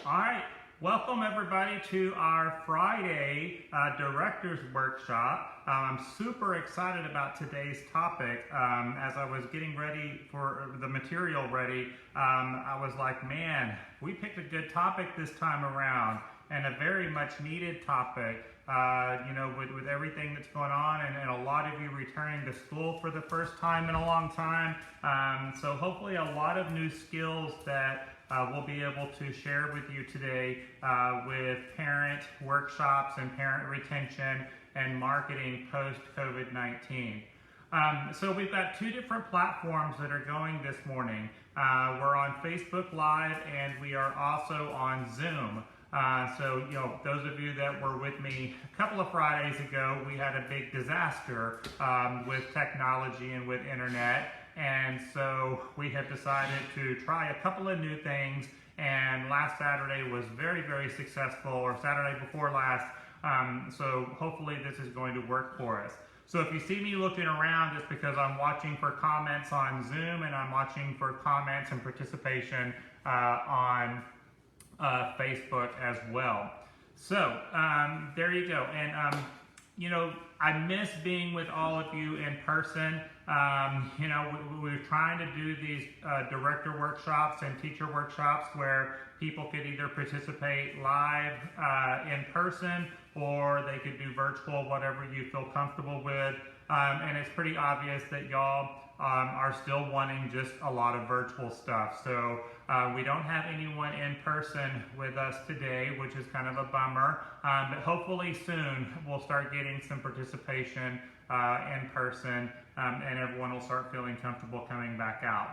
All right, welcome everybody to our Friday Directors Workshop. I'm super excited about today's topic. As I was getting ready for the material ready, I was like, man, we picked a good topic this time around and a very much needed topic. With everything that's going on and a lot of you returning to school for the first time in a long time. So hopefully a lot of new skills that we'll be able to share with you today with parent workshops and parent retention and marketing post-COVID-19. So we've got two different platforms that are going this morning. We're on Facebook Live and we are also on Zoom. Those of you that were with me a couple of Fridays ago, we had a big disaster with technology and with internet. And so we have decided to try a couple of new things. And last Saturday was very, very successful, or Saturday before last. So hopefully this is going to work for us. So if you see me looking around, it's because I'm watching for comments on Zoom and I'm watching for comments and participation on Facebook as well. So there you go. And I miss being with all of you in person. We're trying to do these director workshops and teacher workshops where people could either participate live in person or they could do virtual, whatever you feel comfortable with. And it's pretty obvious that y'all are still wanting just a lot of virtual stuff. So we don't have anyone in person with us today, which is kind of a bummer. But hopefully soon we'll start getting some participation in person and everyone will start feeling comfortable coming back out.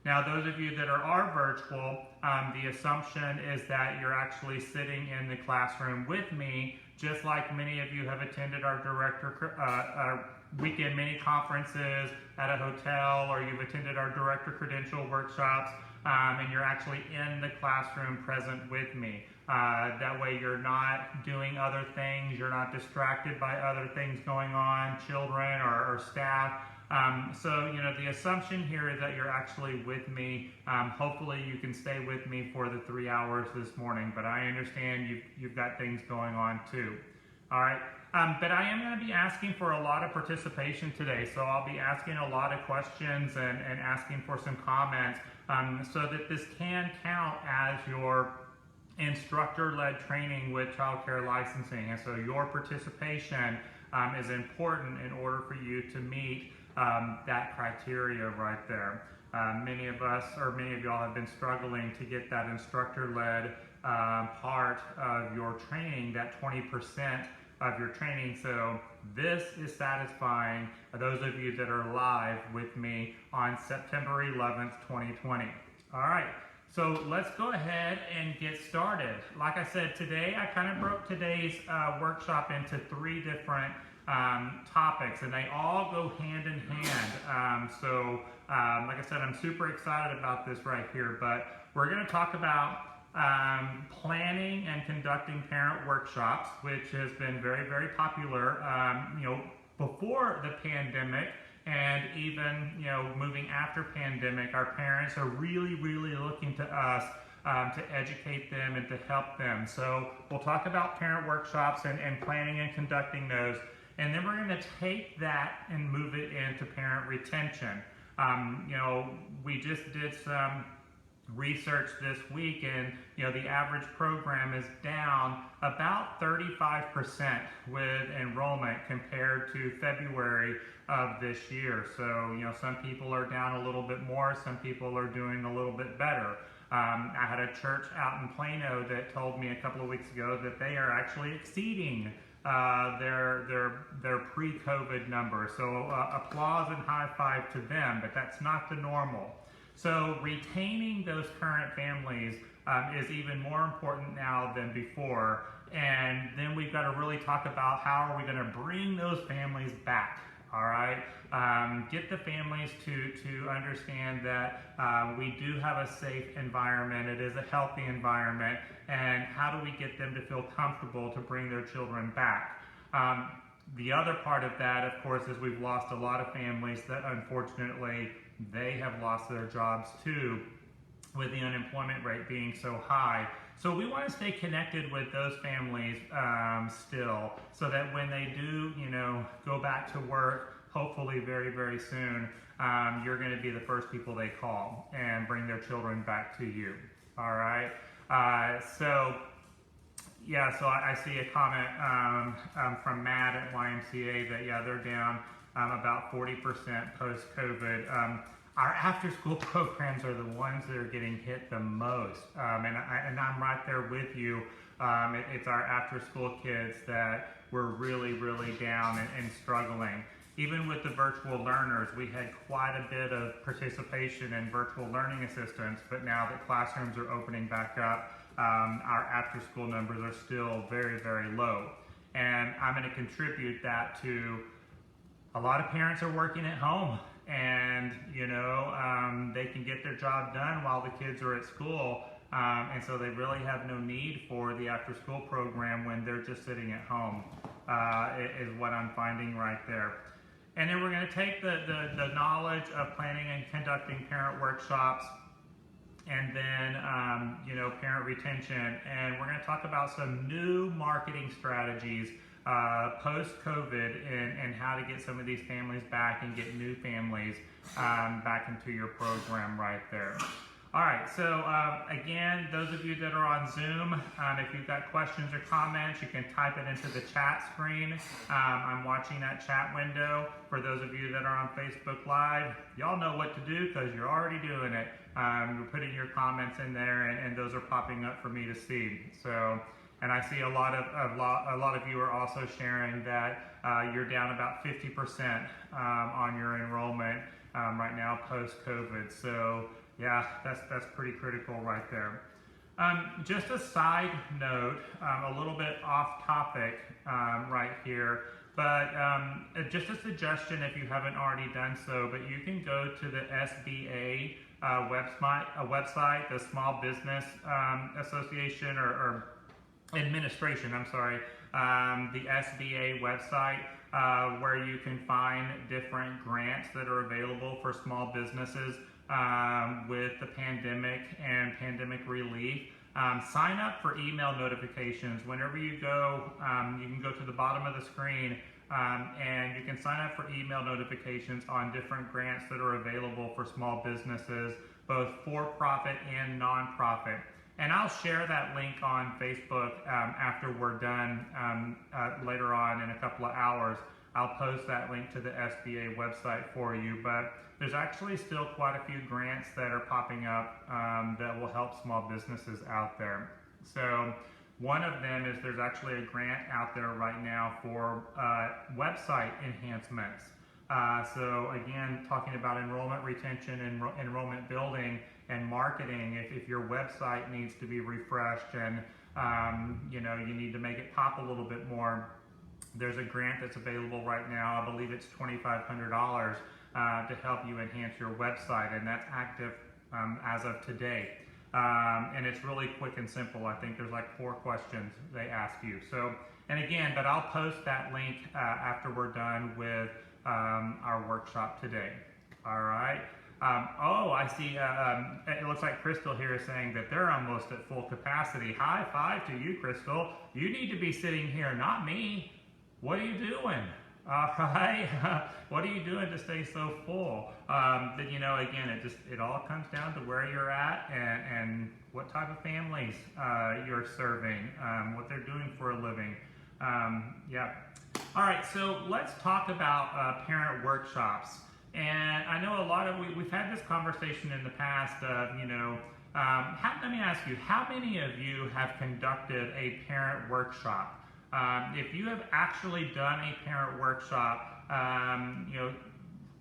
Now, those of you that are virtual, the assumption is that you're actually sitting in the classroom with me, just like many of you have attended our director weekend mini conferences at a hotel, or you've attended our director credential workshops, and you're actually in the classroom present with me. That way you're not doing other things, you're not distracted by other things going on, children or staff. The assumption here is that you're actually with me. Hopefully you can stay with me for the 3 hours this morning, but I understand you've got things going on too. All right. But I am going to be asking for a lot of participation today, so I'll be asking a lot of questions and asking for some comments so that this can count as your instructor-led training with child care licensing. And so your participation is important in order for you to meet that criteria right there. Many of y'all have been struggling to get that instructor-led part of your training, that 20% of your training. So this is satisfying those of you that are live with me on September 11th, 2020. All right, so let's go ahead and get started. Like I said, today I kind of broke today's workshop into three different topics, and they all go hand in hand. Like I said, I'm super excited about this right here, but we're going to talk about planning and conducting parent workshops, which has been very, very popular, before the pandemic, and even, moving after pandemic. Our parents are really, really looking to us to educate them and to help them. So we'll talk about parent workshops and planning and conducting those. And then we're going to take that and move it into parent retention. We just did some research this week, and the average program is down about 35% with enrollment compared to February of this year. So some people are down a little bit more, some people are doing a little bit better. I had a church out in Plano that told me a couple of weeks ago that they are actually exceeding their pre-COVID number. So applause and high five to them, but that's not the normal. So retaining those current families is even more important now than before. And then we've got to really talk about how are we going to bring those families back. All right, get the families to understand that we do have a safe environment. It is a healthy environment, and how do we get them to feel comfortable to bring their children back? The other part of that, of course, is we've lost a lot of families that unfortunately they have lost their jobs too. with the unemployment rate being so high. So we want to stay connected with those families still, so that when they do, go back to work, hopefully very, very soon, you're going to be the first people they call and bring their children back to you. All right. So I see a comment from Matt at YMCA that they're down about 40% post-COVID. Our after-school programs are the ones that are getting hit the most, and I'm right there with you. It's our after-school kids that were really, really down and struggling. Even with the virtual learners, we had quite a bit of participation in virtual learning assistance, but now that classrooms are opening back up, our after-school numbers are still very, very low. And I'm going to contribute that to a lot of parents are working at home, and they can get their job done while the kids are at school, and so they really have no need for the after-school program when they're just sitting at home, is what I'm finding right there. And then we're going to take the knowledge of planning and conducting parent workshops, and then parent retention, and we're going to talk about some new marketing strategies post-COVID and how to get some of these families back and get new families back into your program right there. All right, so again, those of you that are on Zoom, if you've got questions or comments, you can type it into the chat screen. I'm watching that chat window. For those of you that are on Facebook Live, y'all know what to do because you're already doing it. You're putting your comments in there, and those are popping up for me to see. So, and I see a lot of you are also sharing that you're down about 50% on your enrollment right now post-COVID. So. Yeah, that's pretty critical right there. Just a side note, a little bit off topic right here, but just a suggestion if you haven't already done so, but you can go to the SBA website, the Small Business Association or Administration, I'm sorry, the SBA website, where you can find different grants that are available for small businesses with the pandemic and pandemic relief. Sign up for email notifications. Whenever you go, you can go to the bottom of the screen and you can sign up for email notifications on different grants that are available for small businesses, both for-profit and non-profit. And I'll share that link on Facebook after we're done later on in a couple of hours. I'll post that link to the SBA website for you, but there's actually still quite a few grants that are popping up that will help small businesses out there. So one of them is there's actually a grant out there right now for website enhancements. So again, talking about enrollment retention and enrollment building and marketing, if your website needs to be refreshed and you need to make it pop a little bit more, there's a grant that's available right now. I believe it's $2,500 to help you enhance your website, and that's active as of today. And it's really quick and simple. I think there's like 4 questions they ask you. So, and again, but I'll post that link after we're done with our workshop today. All right. I see, it looks like Crystal here is saying that they're almost at full capacity. High five to you, Crystal. You need to be sitting here, not me. What are you doing? All right. What are you doing to stay so full? But again, it all comes down to where you're at and what type of families you're serving, what they're doing for a living. Yeah. All right. So let's talk about parent workshops. And I know a lot of we've had this conversation in the past. Let me ask you: how many of you have conducted a parent workshop? If you have actually done a parent workshop,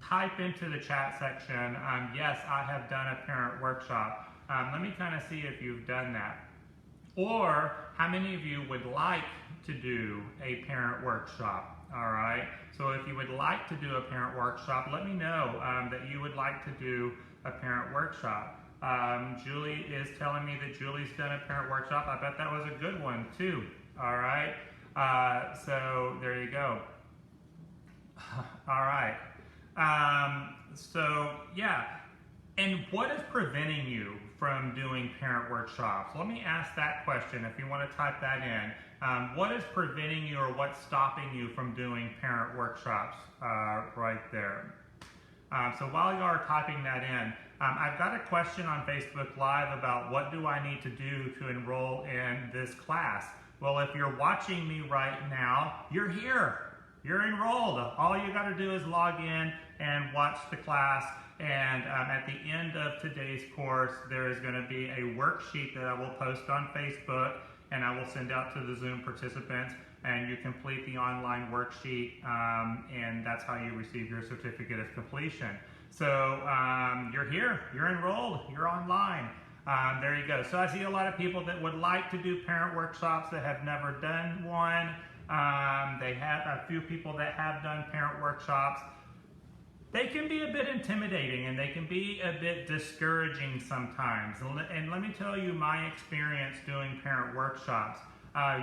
type into the chat section, yes, I have done a parent workshop. Let me kind of see if you've done that. Or how many of you would like to do a parent workshop? All right. So if you would like to do a parent workshop, let me know that you would like to do a parent workshop. Julie is telling me that Julie's done a parent workshop. I bet that was a good one too. All right. So there you go. All right. So yeah. And what is preventing you from doing parent workshops? Let me ask that question if you want to type that in. What is preventing you or what's stopping you from doing parent workshops right there? So while you are typing that in, I've got a question on Facebook Live about what do I need to do to enroll in this class. Well, if you're watching me right now, you're here. You're enrolled. All you got to do is log in and watch the class. And at the end of today's course, there is going to be a worksheet that I will post on Facebook and I will send out to the Zoom participants, and you complete the online worksheet, and that's how you receive your certificate of completion. So you're here, you're enrolled, you're online. There you go. So I see a lot of people that would like to do parent workshops that have never done one. They have a few people that have done parent workshops. They can be a bit intimidating and they can be a bit discouraging sometimes. And let me tell you my experience doing parent workshops.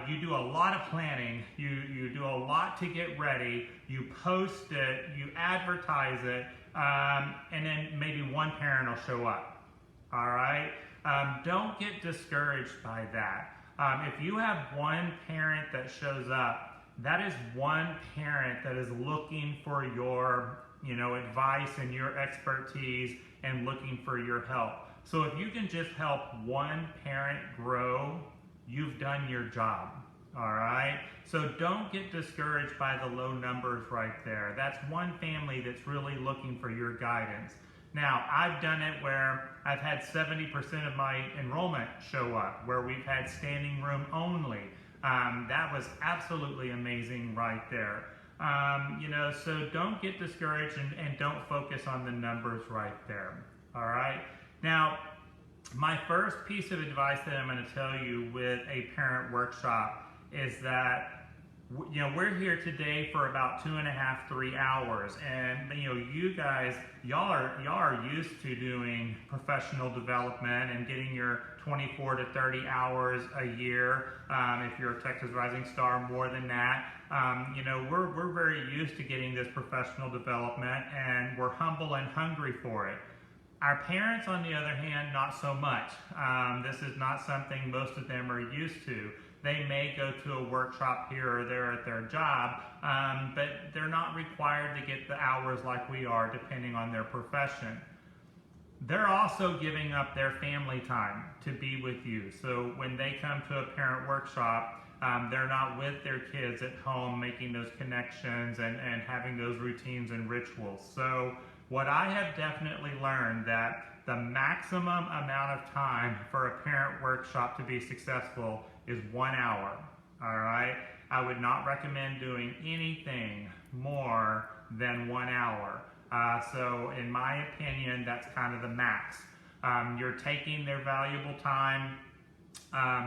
You do a lot of planning, you do a lot to get ready, you post it, you advertise it, and then maybe one parent will show up. All right? Don't get discouraged by that. If you have one parent that shows up, that is one parent that is looking for your advice and your expertise and looking for your help. So if you can just help one parent grow, you've done your job. All right? So don't get discouraged by the low numbers right there. That's one family that's really looking for your guidance. Now, I've done it where I've had 70% of my enrollment show up, where we've had standing room only. That was absolutely amazing right there. So don't get discouraged and don't focus on the numbers right there. All right? Now, my first piece of advice that I'm going to tell you with a parent workshop is that we're here today for about 2.5, 3 hours, and you guys, y'all are used to doing professional development and getting your 24 to 30 hours a year. If you're a Texas Rising Star, more than that. We're very used to getting this professional development, and we're humble and hungry for it. Our parents, on the other hand, not so much. This is not something most of them are used to. They may go to a workshop here or there at their job, but they're not required to get the hours like we are, depending on their profession. They're also giving up their family time to be with you. So when they come to a parent workshop, they're not with their kids at home making those connections and having those routines and rituals. So what I have definitely learned that the maximum amount of time for a parent workshop to be successful is 1 hour. All right? I would not recommend doing anything more than 1 hour. So in my opinion, that's kind of the max. You're taking their valuable time.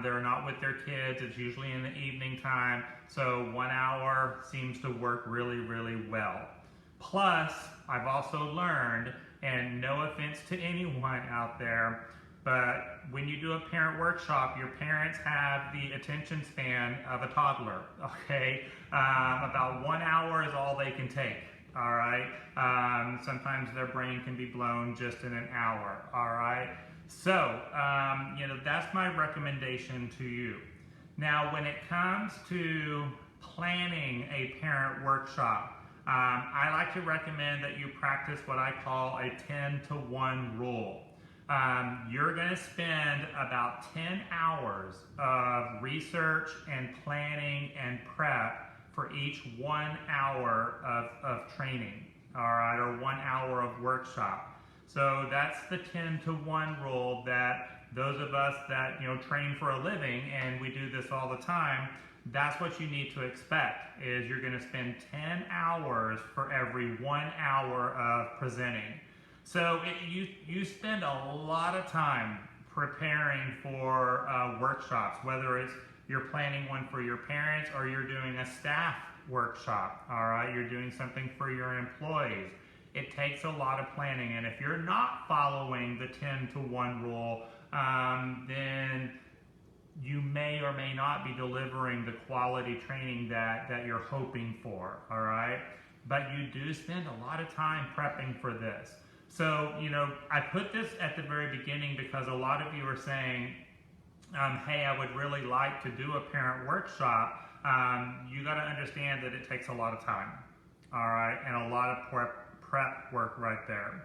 They're not with their kids. It's usually in the evening time. So 1 hour seems to work really, really well. Plus, I've also learned, and no offense to anyone out there, but when you do a parent workshop, your parents have the attention span of a toddler, okay? About 1 hour is all they can take, all right? Sometimes their brain can be blown just in an hour, all right? So, that's my recommendation to you. Now, when it comes to planning a parent workshop, I like to recommend that you practice what I call a 10-to-1 rule. You're going to spend about 10 hours of research and planning and prep for each 1 hour of training, all right, or 1 hour of workshop. So that's the 10-to-1 rule that those of us that train for a living, and we do this all the time, that's what you need to expect, is you're going to spend 10 hours for every 1 hour of presenting. So you spend a lot of time preparing for workshops, whether it's you're planning one for your parents or you're doing a staff workshop, all right? You're doing something for your employees. It takes a lot of planning, and if you're not following the 10-to-1 rule, then you may or may not be delivering the quality training that you're hoping for, all right? But you do spend a lot of time prepping for this. So, I put this at the very beginning because a lot of you are saying, hey, I would really like to do a parent workshop. You got to understand that it takes a lot of time, all right, and a lot of prep work right there.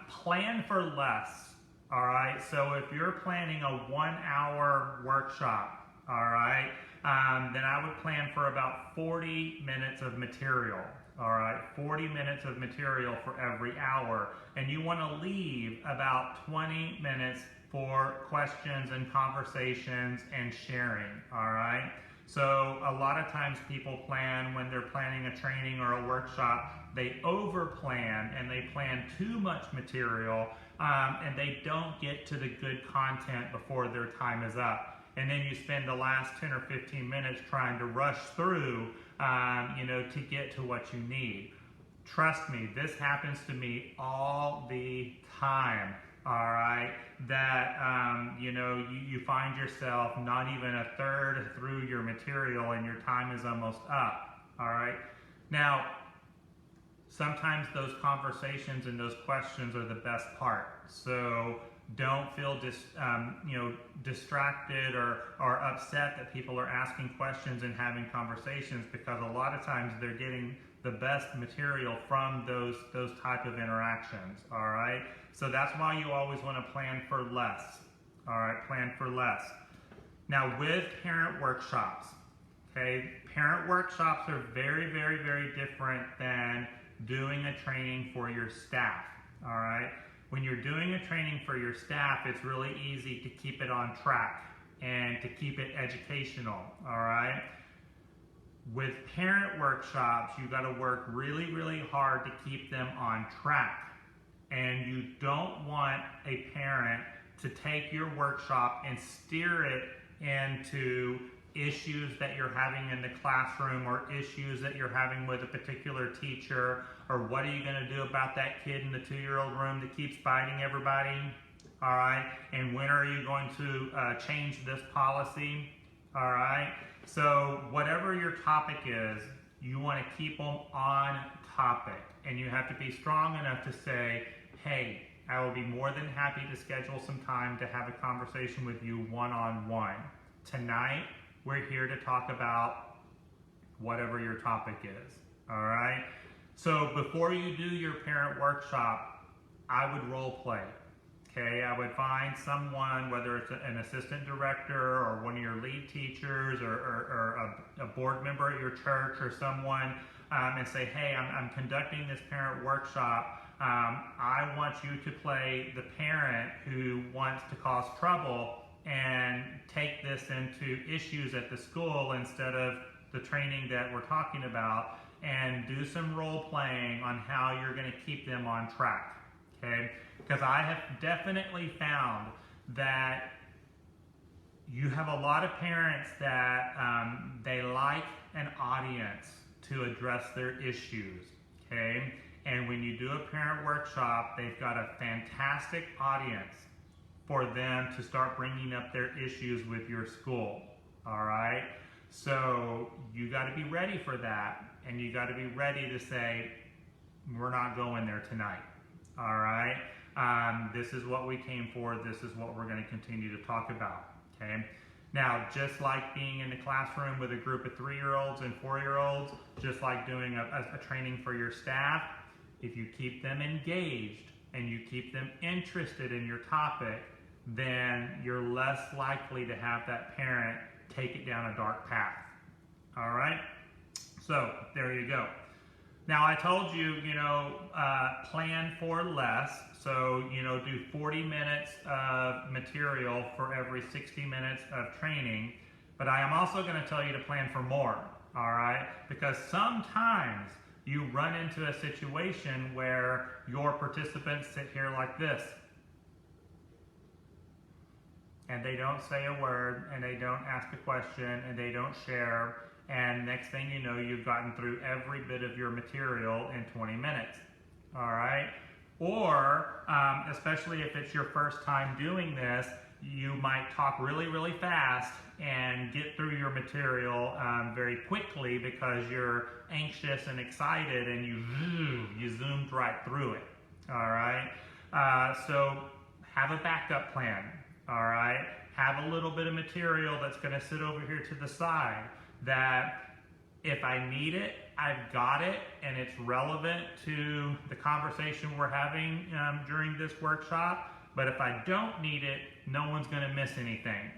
Plan for less, all right? So if you're planning a 1-hour workshop, all right, then I would plan for about 40 minutes of material, all right? 40 minutes of material for every hour. And you want to leave about 20 minutes for questions and conversations and sharing, all right? So a lot of times people plan when they're planning a training or a workshop, they over plan and they plan too much material and they don't get to the good content before their time is up. And then you spend the last 10 or 15 minutes trying to rush through, to get to what you need. Trust me, this happens to me all the time. All right, that you find yourself not even a third through your material and your time is almost up. All right, now sometimes those conversations and those questions are the best part. So don't feel distracted or upset that people are asking questions and having conversations, because a lot of times they're getting the best material from those type of interactions. All right, so that's why you always want to plan for less. All right, plan for less. Now with parent workshops, okay, parent workshops are very, very, very different than doing a training for your staff. All right, when you're doing a training for your staff, it's really easy to keep it on track and to keep it educational. All right. With parent workshops, you got to work really, really hard to keep them on track. And you don't want a parent to take your workshop and steer it into issues that you're having in the classroom or issues that you're having with a particular teacher, or what are you going to do about that kid in the 2-year-old room that keeps biting everybody, all right? And when are you going to change this policy, all right? So whatever your topic is, you want to keep them on topic, and you have to be strong enough to say, hey, I will be more than happy to schedule some time to have a conversation with you one-on-one. Tonight, we're here to talk about whatever your topic is, all right? So before you do your parent workshop, I would role play, okay? I would find someone, whether it's an assistant director or one of your lead teachers or a board member at your church or someone, and say, hey, I'm conducting this parent workshop. I want you to play the parent who wants to cause trouble and take this into issues at the school instead of the training that we're talking about, and do some role playing on how you're going to keep them on track, okay? Because I have definitely found that you have a lot of parents that they like an audience to address their issues, okay? And when you do a parent workshop, they've got a fantastic audience for them to start bringing up their issues with your school, all right? So you got to be ready for that, and you got to be ready to say, we're not going there tonight, all right? This is what we came for. This is what we're going to continue to talk about, okay? Now, just like being in the classroom with a group of 3-year-olds and 4-year-olds, just like doing a training for your staff, if you keep them engaged and you keep them interested in your topic, then you're less likely to have that parent take it down a dark path. All right? So there you go. Now I told you, plan for less. So, do 40 minutes of material for every 60 minutes of training. But I am also going to tell you to plan for more. All right? Because sometimes you run into a situation where your participants sit here like this, and they don't say a word, and they don't ask a question, and they don't share, and next thing you know, you've gotten through every bit of your material in 20 minutes, all right? Or, especially if it's your first time doing this, you might talk really, really fast and get through your material very quickly because you're anxious and excited, and you zoomed right through it. All right. So have a backup plan. All right. Have a little bit of material that's going to sit over here to the side that if I need it, I've got it, and it's relevant to the conversation we're having during this workshop. But if I don't need it, no one's going to miss anything.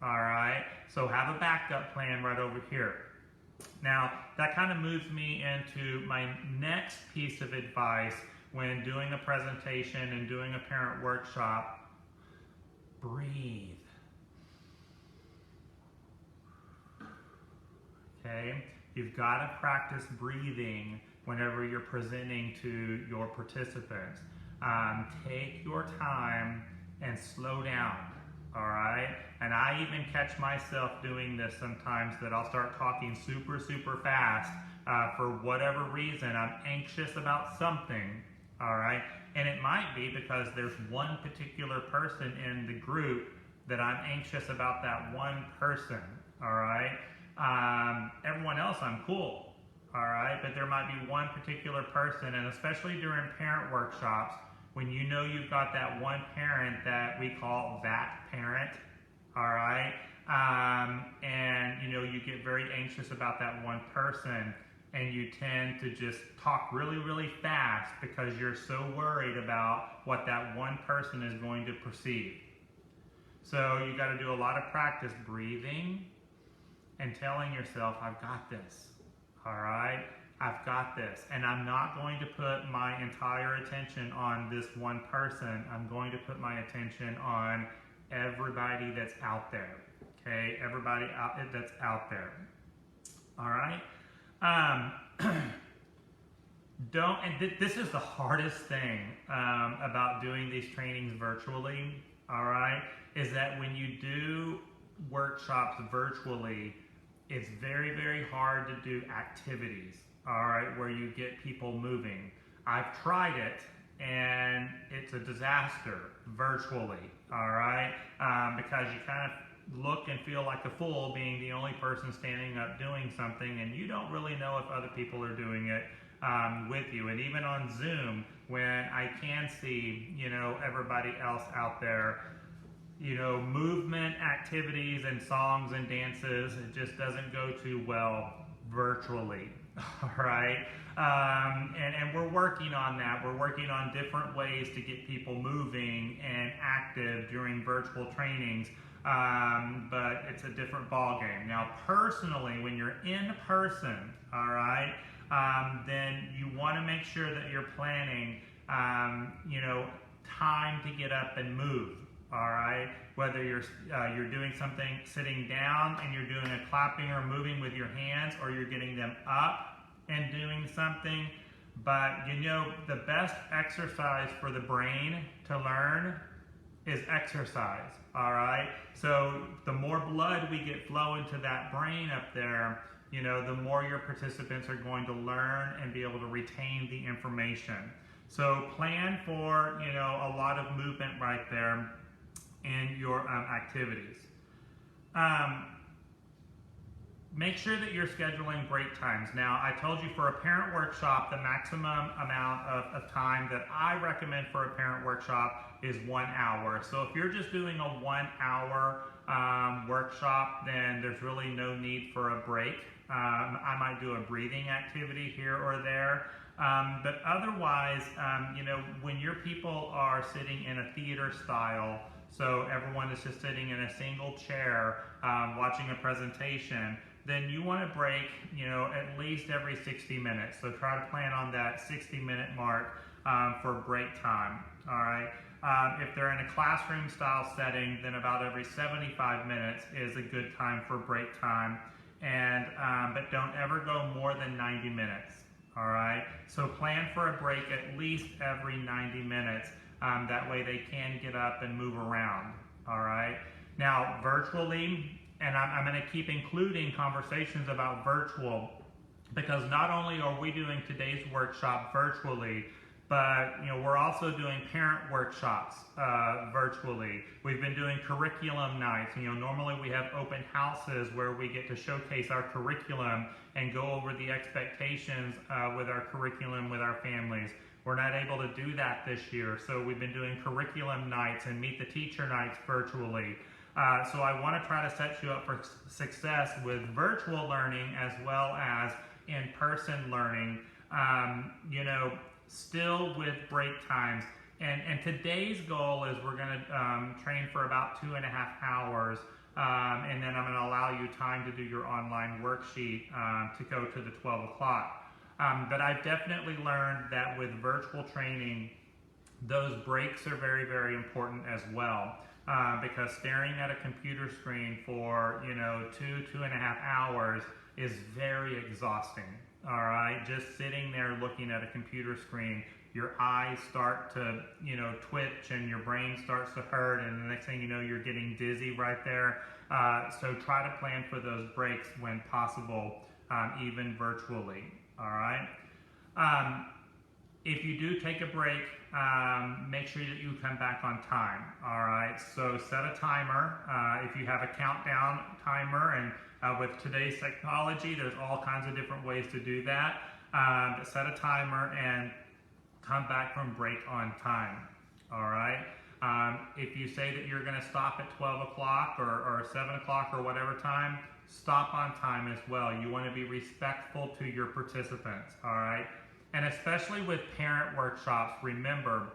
All right. So have a backup plan right over here. Now, that kind of moves me into my next piece of advice when doing a presentation and doing a parent workshop. Breathe. Okay? You've got to practice breathing whenever you're presenting to your participants. Take your time and slow down. All right? And I even catch myself doing this sometimes, that I'll start talking super fast for whatever reason. I'm anxious about something, all right? And it might be because there's one particular person in the group that I'm anxious about, that one person, all right? Everyone else, I'm cool, all right? But there might be one particular person, and especially during parent workshops, when you know you've got that one parent that we call that parent, all right? And you know, you get very anxious about that one person, and you tend to just talk really fast because you're so worried about what that one person is going to perceive. So you got to do a lot of practice breathing and telling yourself, I've got this, all right? I've got this, and I'm not going to put my entire attention on this one person. I'm going to put my attention on everybody that's out there, okay? Everybody that's out there, all right? This is the hardest thing about doing these trainings virtually, all right, is that when you do workshops virtually, it's very hard to do activities, all right, where you get people moving. I've tried it, and it's a disaster virtually, all right, because you kind of look and feel like a fool being the only person standing up doing something, and you don't really know if other people are doing it with you. And even on Zoom, when I can see, you know, everybody else out there, you know, movement, activities, and songs and dances, it just doesn't go too well virtually, all right? And we're working on that. We're working on different ways to get people moving and active during virtual trainings, but it's a different ballgame. Now, personally, when you're in person, all right, then you want to make sure that you're planning, you know, time to get up and move. All right, whether you're doing something sitting down and you're doing a clapping or moving with your hands, or you're getting them up and doing something. But you know, the best exercise for the brain to learn is exercise. All right, so the more blood we get flowing to that brain up there, you know, the more your participants are going to learn and be able to retain the information. So plan for, you know, a lot of movement right there in your activities. Make sure that you're scheduling break times. Now, I told you for a parent workshop, the maximum amount of time that I recommend for a parent workshop is 1 hour. So if you're just doing a 1 hour workshop, then there's really no need for a break. I might do a breathing activity here or there. But otherwise, you know, when your people are sitting in a theater style, so everyone is just sitting in a single chair watching a presentation, then you want to break, you know, at least every 60 minutes. So try to plan on that 60-minute mark for break time, all right? If they're in a classroom style setting, then about every 75 minutes is a good time for break time. And but don't ever go more than 90 minutes, all right? So plan for a break at least every 90 minutes. That way they can get up and move around, all right? Now, virtually, and I'm going to keep including conversations about virtual, because not only are we doing today's workshop virtually, but you know, we're also doing parent workshops virtually. We've been doing curriculum nights. You know, normally we have open houses where we get to showcase our curriculum and go over the expectations with our curriculum with our families. We're not able to do that this year, so we've been doing curriculum nights and meet the teacher nights virtually. So I want to try to set you up for success with virtual learning as well as in-person learning, still with break times. And today's goal is we're going to train for about 2.5 hours, and then I'm going to allow you time to do your online worksheet to go to the 12 o'clock. But I've definitely learned that with virtual training, those breaks are very, very important as well. Because staring at a computer screen for 2.5 hours is very exhausting. All right, just sitting there looking at a computer screen, your eyes start to twitch and your brain starts to hurt, and the next thing you know, you're getting dizzy right there. So try to plan for those breaks when possible, even virtually. All right. If you do take a break, make sure that you come back on time. All right, so set a timer. If you have a countdown timer, and with today's technology, there's all kinds of different ways to do that. But set a timer and come back from break on time. All right. If you say that you're going to stop at 12 o'clock or 7 o'clock or whatever time, stop on time as well. You want to be respectful to your participants. All right. And especially with parent workshops, remember,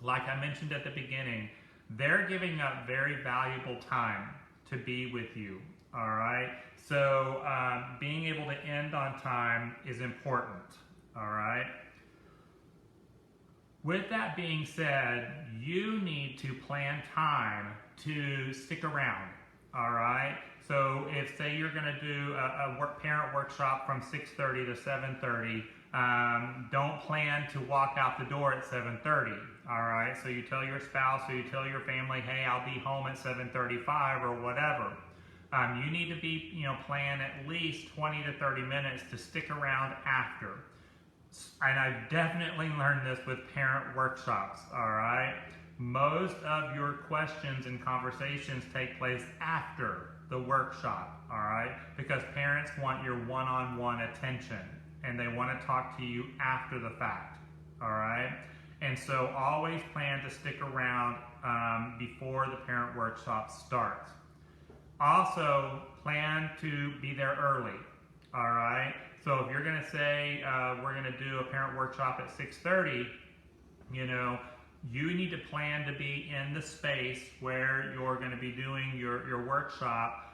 like I mentioned at the beginning, they're giving up very valuable time to be with you, all right? So being able to end on time is important, all right? With that being said, you need to plan time to stick around, all right? So if, say, you're gonna do a parent workshop from 6:30 to 7:30, don't plan to walk out the door at 7:30, all right? So you tell your spouse or you tell your family, hey, I'll be home at 7:35 or whatever. You need to be, plan at least 20 to 30 minutes to stick around after. And I've definitely learned this with parent workshops, all right? Most of your questions and conversations take place after the workshop, all right? Because parents want your one-on-one attention, and they want to talk to you after the fact, all right? And so always plan to stick around before the parent workshop starts. Also, plan to be there early, all right? So if you're going to say we're going to do a parent workshop at 6:30, you need to plan to be in the space where you're going to be doing your workshop,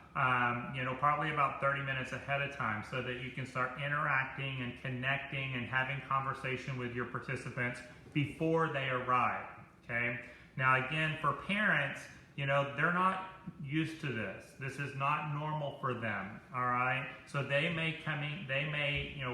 probably about 30 minutes ahead of time, so that you can start interacting and connecting and having conversation with your participants before they arrive, okay? Now again, for parents, they're not used to this. This is not normal for them, all right? So they may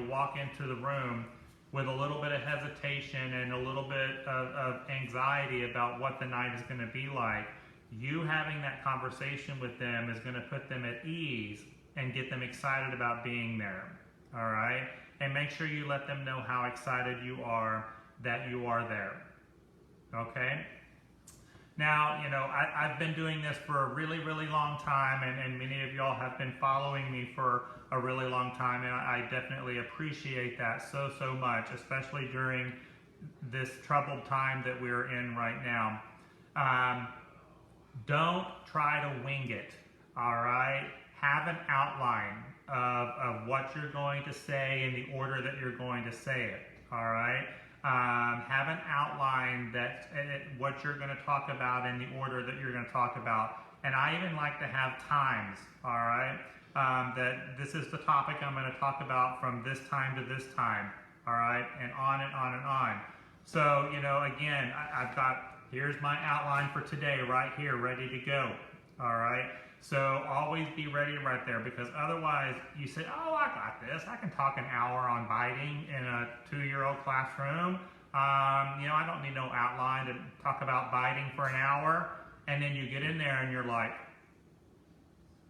walk into the room with a little bit of hesitation and a little bit of anxiety about what the night is going to be like. You having that conversation with them is going to put them at ease and get them excited about being there, all right? And make sure you let them know how excited you are that you are there, okay? Now, I've been doing this for a really, really long time, and many of y'all have been following me for a really long time, and I definitely appreciate that so much, especially during this troubled time that we're in right now. Don't try to wing it, all right? Have an outline of what you're going to say in the order that you're going to say it, all right? Have an outline that what you're going to talk about in the order that you're going to talk about. And I even like to have times, all right? That this is the topic I'm going to talk about from this time to this time, all right? And on and on and on. So, again, I've got, here's my outline for today right here, ready to go, all right? So always be ready right there, because otherwise you say, oh, I got this. I can talk an hour on biting in a 2-year-old classroom. I don't need no outline to talk about biting for an hour. And then you get in there and you're like,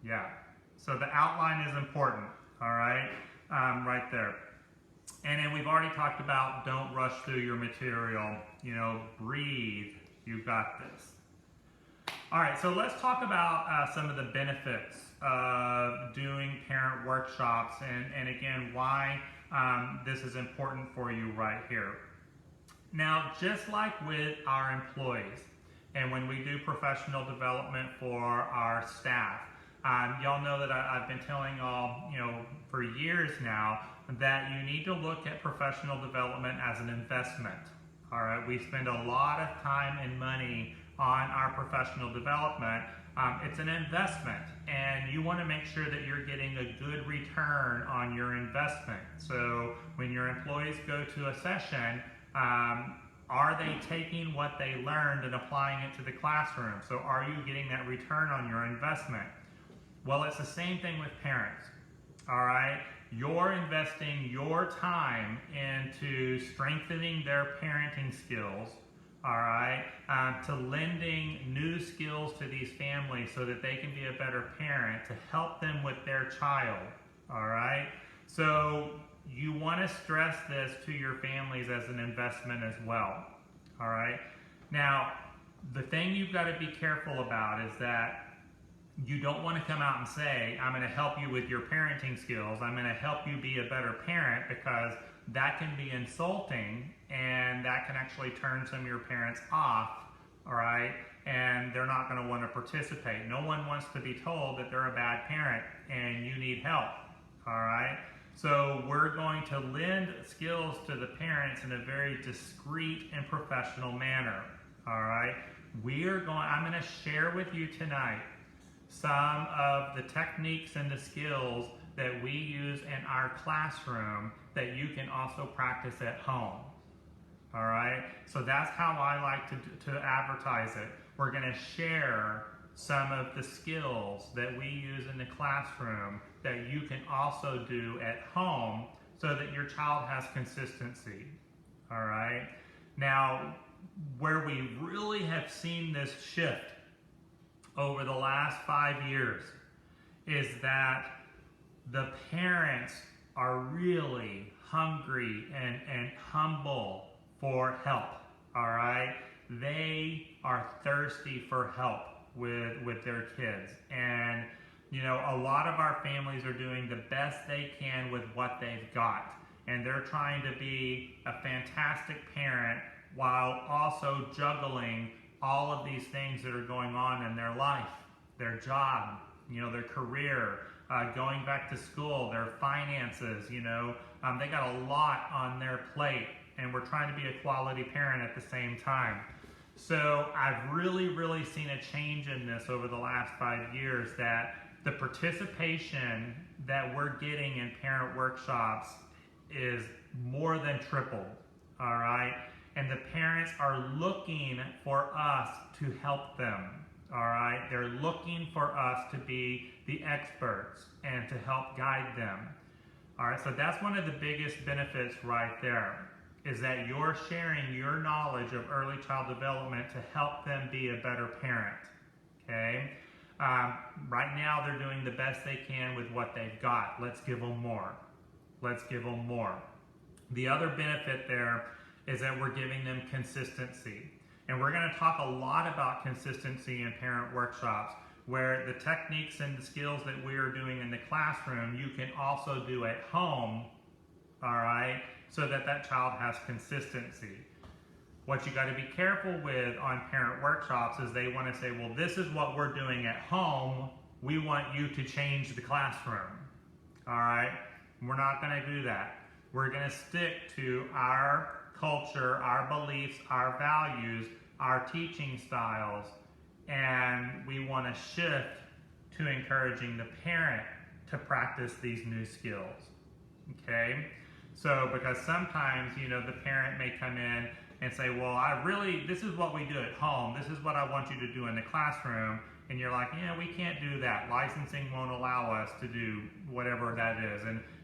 yeah. So the outline is important, all right, right there. And then we've already talked about don't rush through your material. Breathe. You've got this. All right, so let's talk about some of the benefits of doing parent workshops and again, why this is important for you right here. Now, just like with our employees, and when we do professional development for our staff, y'all know that I've been telling y'all, for years now, that you need to look at professional development as an investment. All right, we spend a lot of time and money on our professional development. It's an investment, and you want to make sure that you're getting a good return on your investment. So when your employees go to a session, are they taking what they learned and applying it to the classroom? So are you getting that return on your investment? Well, it's the same thing with parents. All right, you're investing your time into strengthening their parenting skills, all right, to lending new skills to these families so that they can be a better parent to help them with their child, all right? So you want to stress this to your families as an investment as well, all right? Now, the thing you've got to be careful about is that you don't want to come out and say, I'm going to help you with your parenting skills, I'm going to help you be a better parent, because that can be insulting and that can actually turn some of your parents off, all right? And they're not going to want to participate. No one wants to be told that they're a bad parent and you need help, all right? So we're going to lend skills to the parents in a very discreet and professional manner, all right? I'm going to share with you tonight some of the techniques and the skills that we use in our classroom that you can also practice at home. All right, so that's how I like to advertise it. We're going to share some of the skills that we use in the classroom that you can also do at home so that your child has consistency. All right, now where we really have seen this shift over the last 5 years is that the parents are really hungry and humble for help, all right? They are thirsty for help with their kids. And, a lot of our families are doing the best they can with what they've got. And they're trying to be a fantastic parent while also juggling all of these things that are going on in their life, their job, their career, going back to school, their finances, they got a lot on their plate, and we're trying to be a quality parent at the same time. So I've really seen a change in this over the last 5 years, that the participation that we're getting in parent workshops is more than tripled, all right? And the parents are looking for us to help them, all right? They're looking for us to be the experts and to help guide them. All right, so that's one of the biggest benefits right there, is that you're sharing your knowledge of early child development to help them be a better parent, okay? Right now, they're doing the best they can with what they've got. Let's give them more. Let's give them more. The other benefit there is that we're giving them consistency. And we're going to talk a lot about consistency in parent workshops, where the techniques and the skills that we are doing in the classroom, you can also do at home, all right, so that that child has consistency. What you got to be careful with on parent workshops is they want to say, well, this is what we're doing at home. We want you to change the classroom, all right? We're not going to do that. We're going to stick to our culture, our beliefs, our values, our teaching styles, and we want to shift to encouraging the parent to practice these new skills, okay? So, because sometimes, the parent may come in and say, well, this is what we do at home, this is what I want you to do in the classroom, and you're like, yeah, we can't do that. Licensing won't allow us to do whatever that is.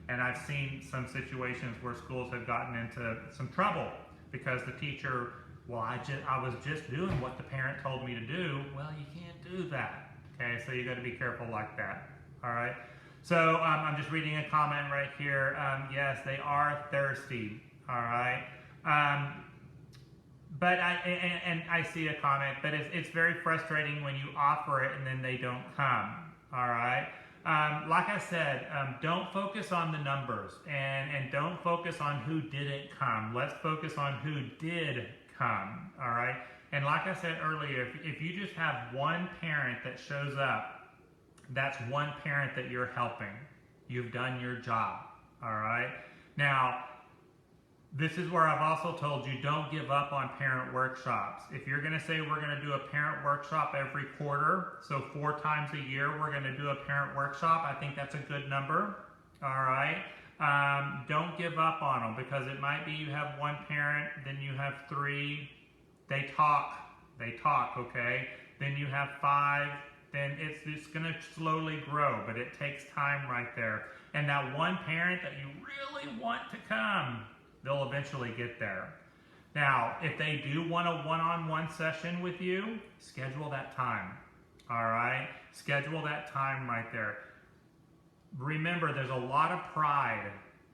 And I've seen some situations where schools have gotten into some trouble because the teacher, well, I was just doing what the parent told me to do. Well, you can't do that. Okay, so you got to be careful like that. All right. So I'm just reading a comment right here. Yes, they are thirsty. All right. But I see a comment, but it's very frustrating when you offer it and then they don't come. All right. like I said, don't focus on the numbers and don't focus on who didn't come. Let's focus on who did come, all right? And like I said earlier, if you just have one parent that shows up, that's one parent that you're helping. You've done your job, all right? Now, this is where I've also told you, don't give up on parent workshops. If you're gonna say we're gonna do a parent workshop every quarter, so 4 times a year we're gonna do a parent workshop, I think that's a good number, all right? Don't give up on them, because it might be you have one parent, then you have 3, they talk, okay? Then you have 5, then it's gonna slowly grow, but it takes time right there. And that one parent that you really want to come, they'll eventually get there. Now, if they do want a one-on-one session with you, schedule that time, all right? Schedule that time right there. Remember, there's a lot of pride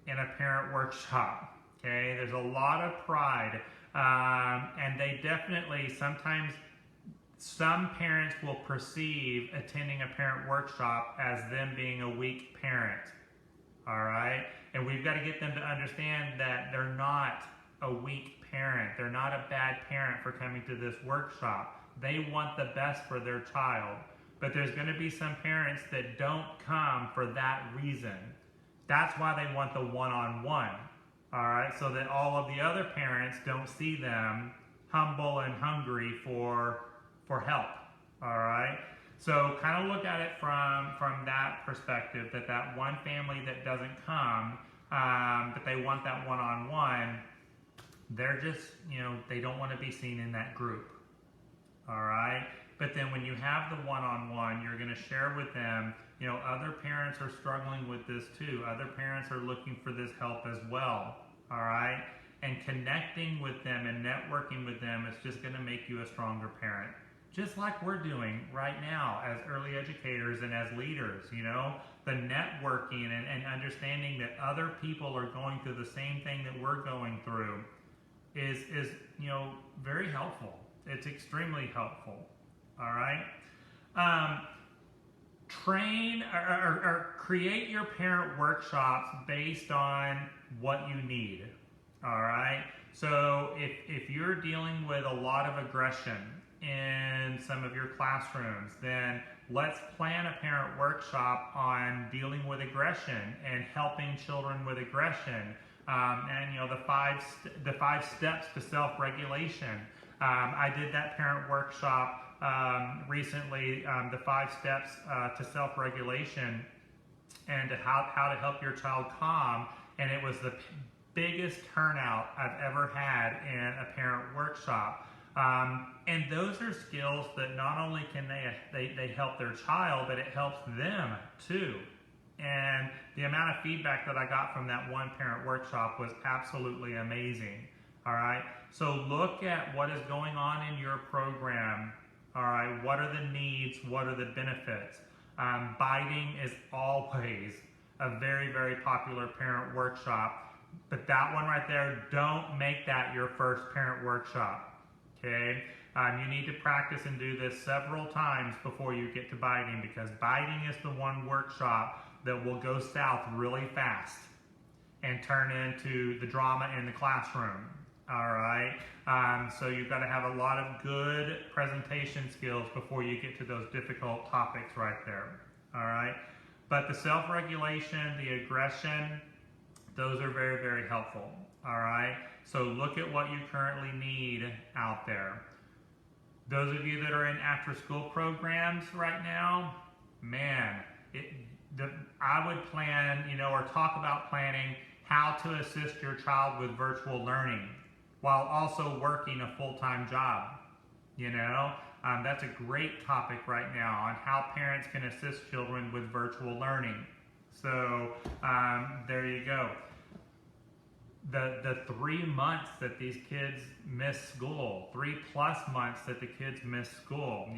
in a parent workshop, okay? There's a lot of pride, and they definitely, sometimes, some parents will perceive attending a parent workshop as them being a weak parent, all right? And we've got to get them to understand that they're not a weak parent. They're not a bad parent for coming to this workshop. They want the best for their child. But there's going to be some parents that don't come for that reason. That's why they want the one-on-one, all right? So that all of the other parents don't see them humble and hungry for help, all right? So kind of look at it from that perspective, that one family that doesn't come, but they want that one-on-one, they're just, they don't want to be seen in that group, all right? But then when you have the one-on-one, you're going to share with them, other parents are struggling with this too. Other parents are looking for this help as well, all right? And connecting with them and networking with them is just going to make you a stronger parent. Just like we're doing right now as early educators and as leaders, the networking and understanding that other people are going through the same thing that we're going through is very helpful. It's extremely helpful, all right? Train or create your parent workshops based on what you need, all right? So if you're dealing with a lot of aggression in some of your classrooms, then let's plan a parent workshop on dealing with aggression and helping children with aggression, and the 5 steps to self-regulation. I did that parent workshop recently, the 5 steps to self-regulation and to how to help your child calm, and it was the biggest turnout I've ever had in a parent workshop. And those are skills that not only can they help their child, but it helps them too. And the amount of feedback that I got from that one parent workshop was absolutely amazing. All right, so look at what is going on in your program. All right, what are the needs? What are the benefits? Biting is always a very, very popular parent workshop, but that one right there, don't make that your first parent workshop. Okay, you need to practice and do this several times before you get to biting, because biting is the one workshop that will go south really fast and turn into the drama in the classroom. All right, so you've got to have a lot of good presentation skills before you get to those difficult topics right there. All right, but the self-regulation, the aggression, those are very, very helpful. All right, so look at what you currently need out there. Those of you that are in after-school programs right now, man, I would plan, or talk about planning how to assist your child with virtual learning while also working a full-time job. That's a great topic right now on how parents can assist children with virtual learning. So there you go. The 3 months that these kids miss school, 3+ months that the kids miss school,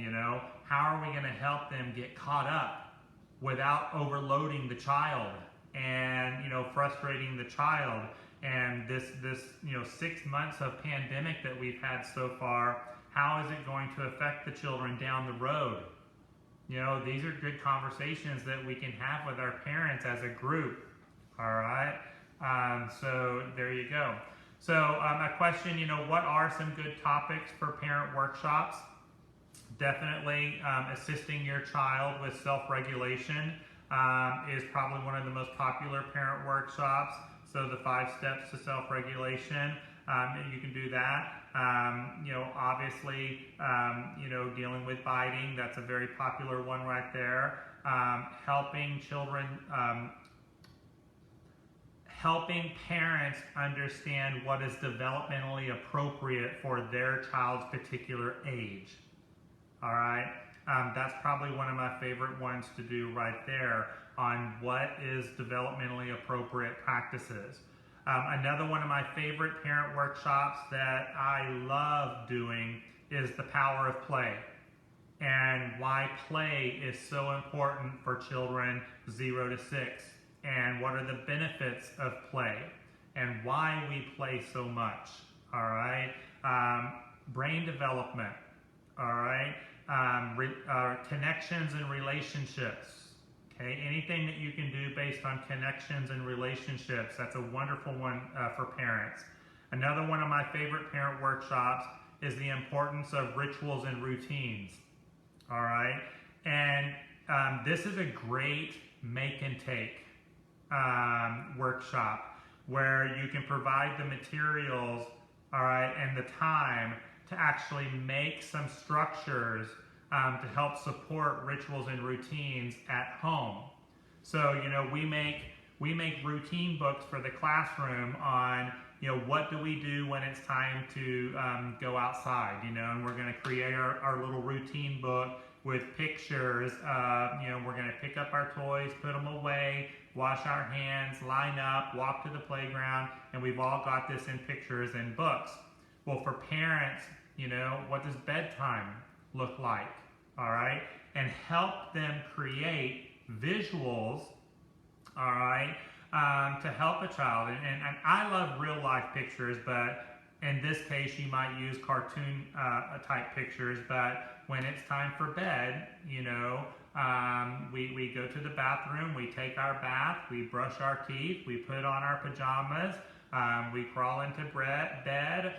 how are we going to help them get caught up without overloading the child and, frustrating the child? And this 6 months of pandemic that we've had so far, how is it going to affect the children down the road? You know, these are good conversations that we can have with our parents as a group. All right. So there you go. So a question, you know, what are some good topics for parent workshops? Definitely assisting your child with self-regulation is probably one of the most popular parent workshops. So the 5 steps to self-regulation, you can do that. You know, obviously, you know, dealing with biting, that's a very popular one right there. Helping children, helping parents understand what is developmentally appropriate for their child's particular age. All right, that's probably one of my favorite ones to do right there on what is developmentally appropriate practices. Another one of my favorite parent workshops that I love doing is the power of play and why play is so important for children 0 to 6 and what are the benefits of play and why we play so much. All right, brain development. All right, connections and relationships. Okay, anything that you can do based on connections and relationships, that's a wonderful one for parents. Another one of my favorite parent workshops is the importance of rituals and routines. All right, and this is a great make and take workshop where you can provide the materials, all right, and the time to actually make some structures to help support rituals and routines at home. So, you know, we make routine books for the classroom on, you know, what do we do when it's time to go outside, you know, and we're going to create our little routine book with pictures. You know, we're going to pick up our toys, put them away, wash our hands, line up, walk to the playground, and we've all got this in pictures and books. Well, for parents, you know, what does bedtime look like? All right, and help them create visuals, all right, to help a child. And I love real life pictures, but in this case, you might use cartoon type pictures. But when it's time for bed, you know, we go to the bathroom, we take our bath, we brush our teeth, we put on our pajamas. We crawl into bed,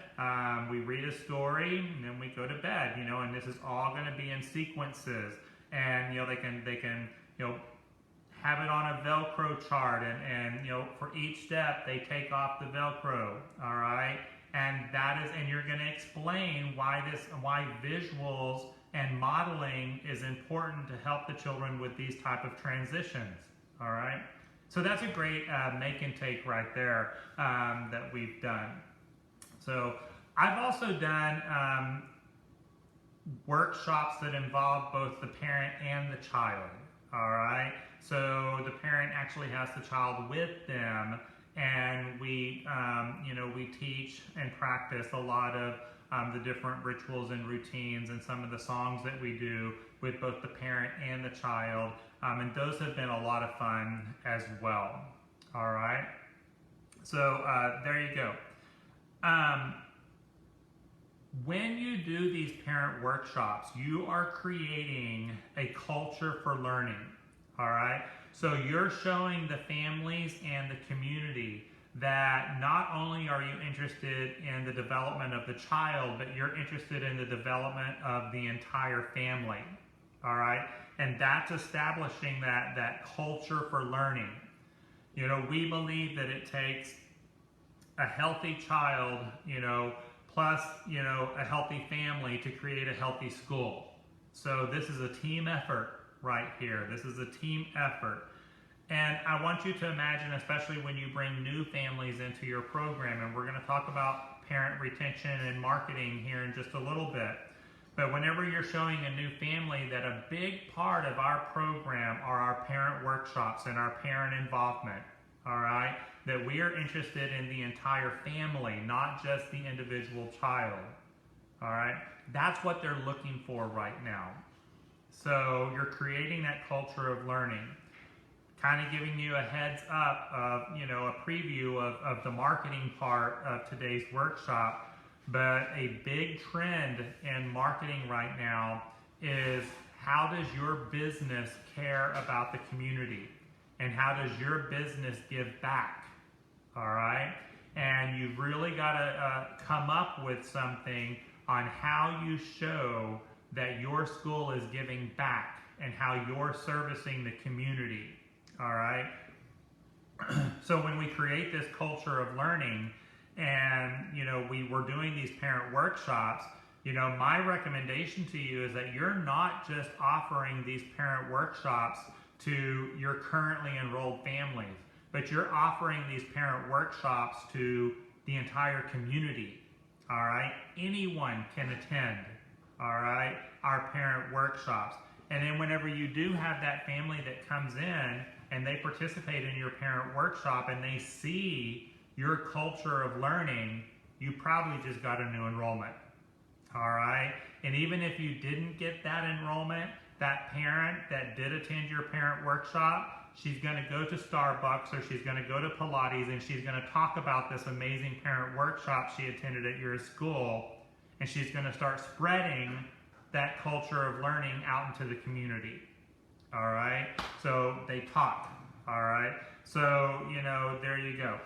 we read a story, and then we go to bed, you know, and this is all going to be in sequences. And, you know, they can, you know, have it on a Velcro chart, and, you know, for each step, they take off the Velcro, all right? And you're going to explain why visuals and modeling is important to help the children with these type of transitions, all right? So that's a great make and take right there that we've done. So I've also done workshops that involve both the parent and the child, all right? So the parent actually has the child with them, and we, you know, we teach and practice a lot of the different rituals and routines and some of the songs that we do with both the parent and the child. And those have been a lot of fun as well. All right. So there you go. When you do these parent workshops, you are creating a culture for learning. All right. So you're showing the families and the community that not only are you interested in the development of the child, but you're interested in the development of the entire family. All right. And that's establishing that culture for learning. You know, we believe that it takes a healthy child, you know, plus, you know, a healthy family to create a healthy school. So this is a team effort right here. This is a team effort. And I want you to imagine, especially when you bring new families into your program, and we're going to talk about parent retention and marketing here in just a little bit. But whenever you're showing a new family, that a big part of our program are our parent workshops and our parent involvement, all right? That we are interested in the entire family, not just the individual child, all right? That's what they're looking for right now. So you're creating that culture of learning, kind of giving you a heads up of, you know, a preview of the marketing part of today's workshop. But a big trend in marketing right now is how does your business care about the community? And how does your business give back? All right? And you've really got to come up with something on how you show that your school is giving back and how you're servicing the community. All right? So when we create this culture of learning and, we were doing these parent workshops, my recommendation to you is that you're not just offering these parent workshops to your currently enrolled families, but you're offering these parent workshops to the entire community. All right? Anyone can attend, all right, our parent workshops. And then whenever you do have that family that comes in and they participate in your parent workshop and they see your culture of learning, you probably just got a new enrollment. All right? And even if you didn't get that enrollment, that parent that did attend your parent workshop, she's going to go to Starbucks or she's going to go to Pilates and she's going to talk about this amazing parent workshop she attended at your school, and she's going to start spreading that culture of learning out into the community. All right? So they talk. All right? So, there you go.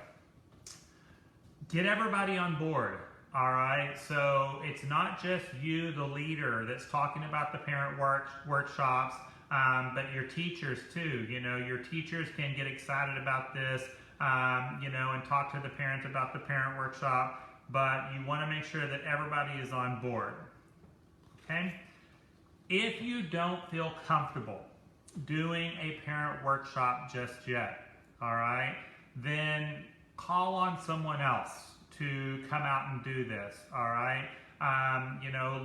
Get everybody on board. All right, so it's not just you, the leader, that's talking about the parent workshops, but your teachers too. Your teachers can get excited about this, and talk to the parents about the parent workshop, but you want to make sure that everybody is on board, okay? If you don't feel comfortable doing a parent workshop just yet, all right, then call on someone else to come out and do this, all right?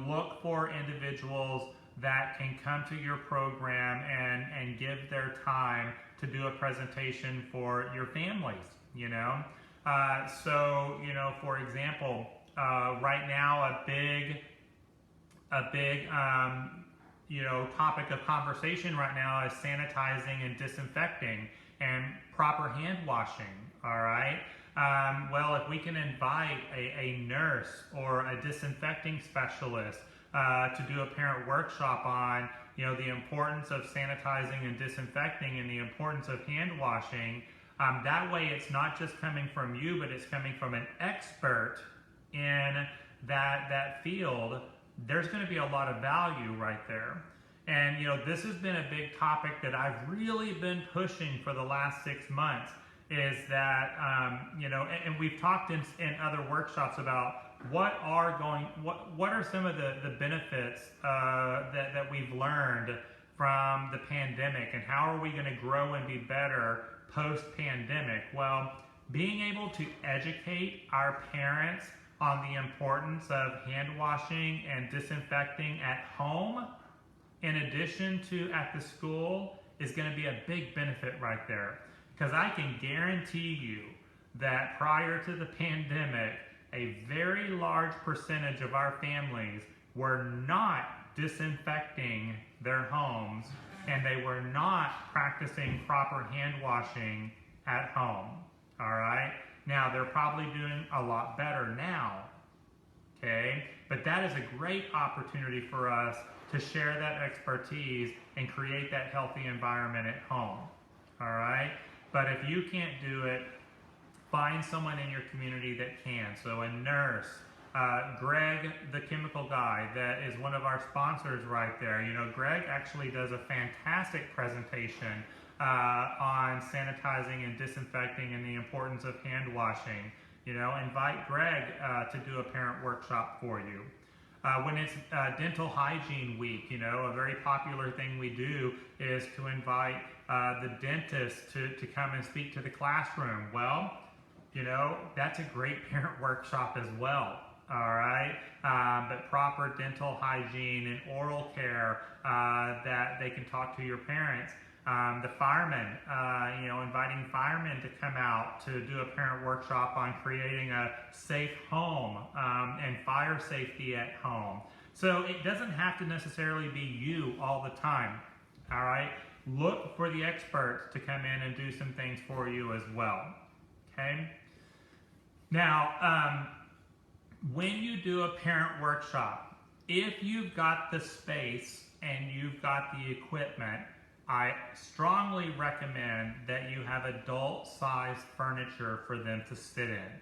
Look for individuals that can come to your program and give their time to do a presentation for your families, So, for example, right now a big topic of conversation right now is sanitizing and disinfecting and proper hand washing, all right? Well, if we can invite a nurse or a disinfecting specialist to do a parent workshop on, the importance of sanitizing and disinfecting and the importance of hand washing, that way it's not just coming from you, but it's coming from an expert in that field. There's going to be a lot of value right there. And, this has been a big topic that I've really been pushing for the last 6 months, is that, and we've talked in other workshops about what are some of the benefits that we've learned from the pandemic, and how are we going to grow and be better post-pandemic? Well, being able to educate our parents on the importance of hand washing and disinfecting at home, in addition to at the school, is going to be a big benefit right there. Because I can guarantee you that prior to the pandemic, a very large percentage of our families were not disinfecting their homes, and they were not practicing proper hand washing at home. All right? Now, they're probably doing a lot better now, okay? But that is a great opportunity for us to share that expertise and create that healthy environment at home, all right? But if you can't do it, find someone in your community that can. So a nurse, Greg, the chemical guy, that is one of our sponsors right there. Greg actually does a fantastic presentation on sanitizing and disinfecting and the importance of hand washing. Invite Greg to do a parent workshop for you. When it's dental hygiene week, a very popular thing we do is to invite the dentist to come and speak to the classroom. Well, that's a great parent workshop as well, all right? But proper dental hygiene and oral care that they can talk to your parents. The firemen, inviting firemen to come out to do a parent workshop on creating a safe home and fire safety at home. So it doesn't have to necessarily be you all the time, all right? Look for the experts to come in and do some things for you as well, okay? Now, when you do a parent workshop, if you've got the space and you've got the equipment, I strongly recommend that you have adult-sized furniture for them to sit in,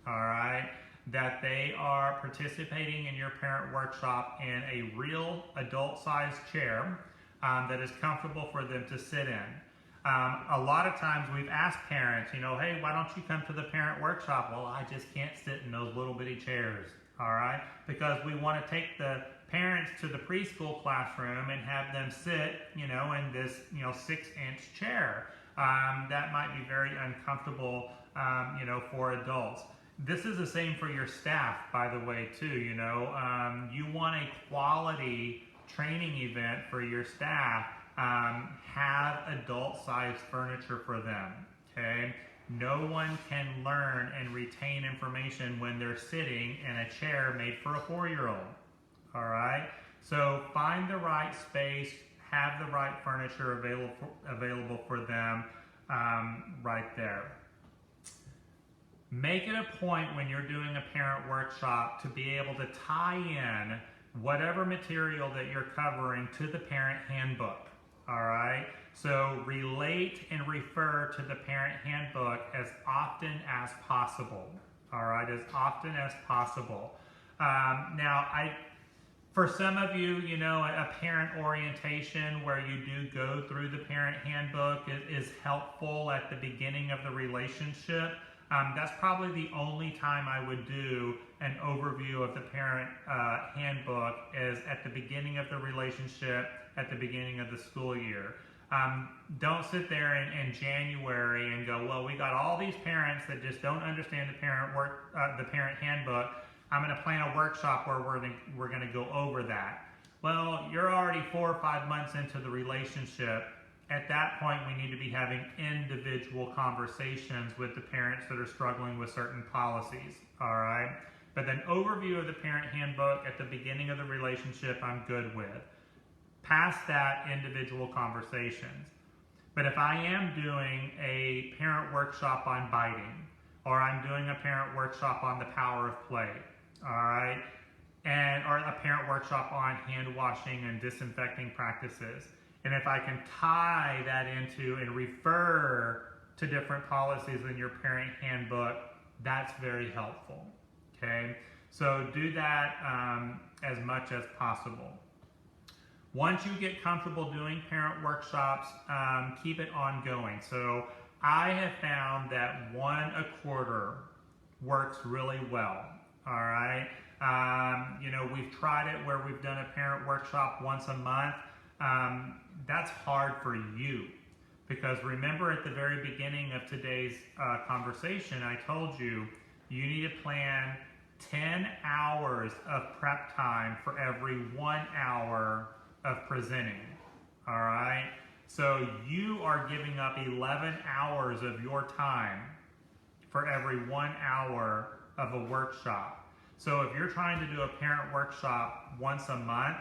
all right? That they are participating in your parent workshop in a real adult-sized chair that is comfortable for them to sit in. A lot of times we've asked parents, hey, why don't you come to the parent workshop? Well, I just can't sit in those little bitty chairs, all right? Because we want to take the parents to the preschool classroom and have them sit, in this, 6-inch chair. That might be very uncomfortable, for adults. This is the same for your staff, by the way, too. You want a quality training event for your staff. Have adult-sized furniture for them, okay? No one can learn and retain information when they're sitting in a chair made for a 4-year-old, all right? So find the right space, have the right furniture available for them right there. Make it a point when you're doing a parent workshop to be able to tie in whatever material that you're covering to the parent handbook. All right, so relate and refer to the parent handbook as often as possible. All right, as often as possible. For some of you, a parent orientation where you do go through the parent handbook is helpful at the beginning of the relationship. That's probably the only time I would do an overview of the parent handbook is at the beginning of the relationship, at the beginning of the school year. Don't sit there in January and go, well, we got all these parents that just don't understand the parent handbook. I'm going to plan a workshop where we're going to go over that. Well, you're already 4 or 5 months into the relationship. At that point, we need to be having individual conversations with the parents that are struggling with certain policies, all right? But an overview of the parent handbook at the beginning of the relationship, I'm good with. Past that, individual conversations. But if I am doing a parent workshop on biting, or I'm doing a parent workshop on the power of play, all right? Or a parent workshop on hand washing and disinfecting practices. And if I can tie that into and refer to different policies in your parent handbook, that's very helpful, okay? So do that as much as possible. Once you get comfortable doing parent workshops, keep it ongoing. So I have found that 1 a quarter works really well, all right? We've tried it where we've done a parent workshop once a month. That's hard for you because remember at the very beginning of today's conversation, I told you need to plan 10 hours of prep time for every 1 hour of presenting, all right? So you are giving up 11 hours of your time for every 1 hour of a workshop. So if you're trying to do a parent workshop once a month,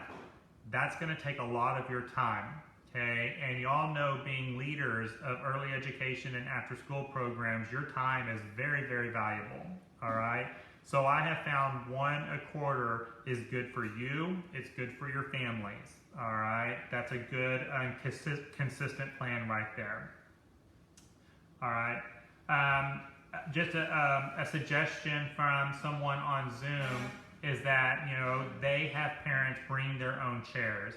that's going to take a lot of your time, okay? And you all know being leaders of early education and after-school programs, your time is very, very valuable, all right? So I have found 1 a quarter is good for you. It's good for your families, all right? That's a good consistent plan right there, all right? Just a suggestion from someone on Zoom is that, they have parents bring their own chairs.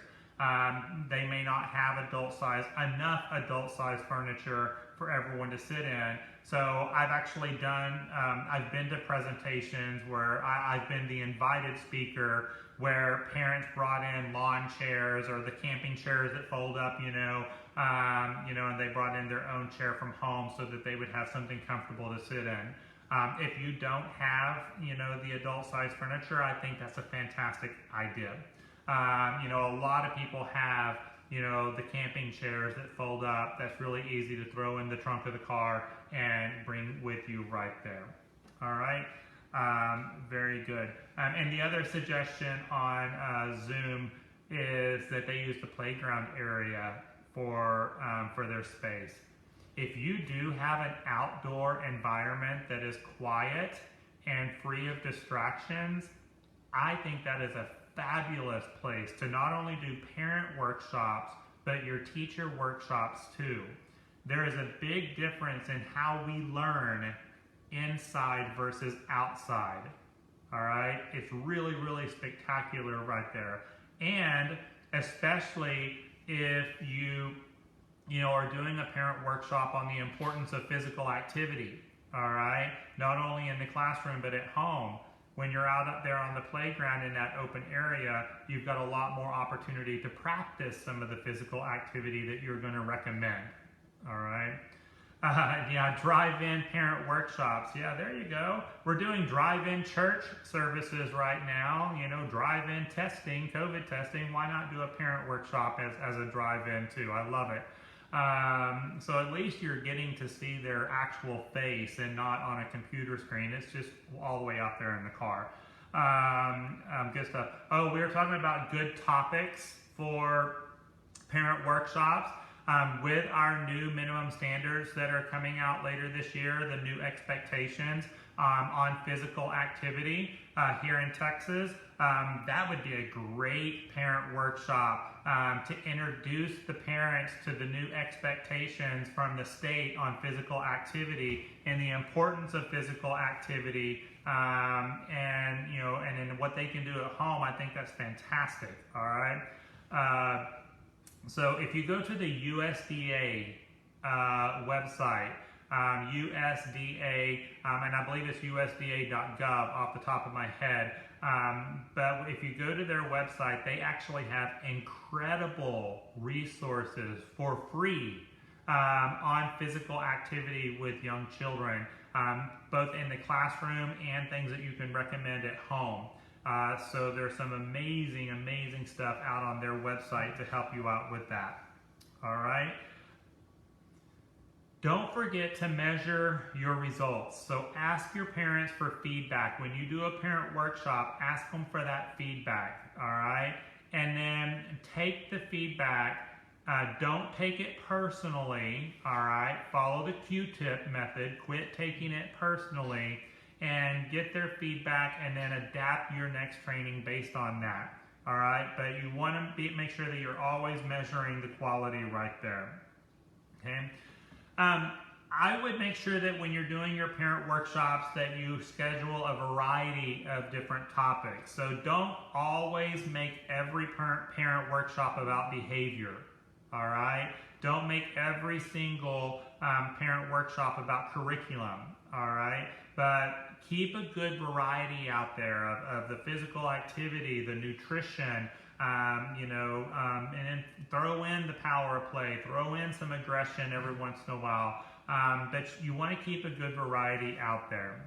They may not have enough adult-sized furniture for everyone to sit in. So I've actually I've been to presentations where I've been the invited speaker where parents brought in lawn chairs or the camping chairs that fold up, and they brought in their own chair from home so that they would have something comfortable to sit in. If you don't have, the adult-sized furniture, I think that's a fantastic idea. A lot of people have, the camping chairs that fold up. That's really easy to throw in the trunk of the car and bring with you right there. All right? Very good. And the other suggestion on Zoom is that they use the playground area for their space. If you do have an outdoor environment that is quiet and free of distractions, I think that is a fabulous place to not only do parent workshops, but your teacher workshops too. There is a big difference in how we learn inside versus outside. All right, it's really, really spectacular right there. And especially if you are doing a parent workshop on the importance of physical activity. All right, not only in the classroom but at home. When you're out up there on the playground in that open area, you've got a lot more opportunity to practice some of the physical activity that you're going to recommend. All right. Yeah, drive-in parent workshops. Yeah, there you go. We're doing drive-in church services right now. Drive-in testing, COVID testing. Why not do a parent workshop as a drive-in too? I love it. So at least you're getting to see their actual face and not on a computer screen. It's just all the way out there in the car. Good stuff. Oh, we were talking about good topics for parent workshops. With our new minimum standards that are coming out later this year, the new expectations on physical activity here in Texas, that would be a great parent workshop to introduce the parents to the new expectations from the state on physical activity and the importance of physical activity, and in what they can do at home. I think that's fantastic. All right. So if you go to the USDA website, USDA, and I believe it's USDA.gov off the top of my head, but if you go to their website, they actually have incredible resources for free on physical activity with young children, both in the classroom and things that you can recommend at home. So there's some amazing, amazing stuff out on their website to help you out with that. All right. Don't forget to measure your results. So ask your parents for feedback. When you do a parent workshop, ask them for that feedback. All right. And then take the feedback. Don't take it personally. All right. Follow the Q-tip method. Quit taking it personally. And get their feedback and then adapt your next training based on that. All right, but you want to make sure that you're always measuring the quality right there. Okay. I would make sure that when you're doing your parent workshops that you schedule a variety of different topics. So don't always make every parent workshop about behavior. All right. Don't make every single parent workshop about curriculum. All right. But keep a good variety out there of the physical activity, the nutrition, and then throw in the power play, throw in some aggression every once in a while. But you want to keep a good variety out there.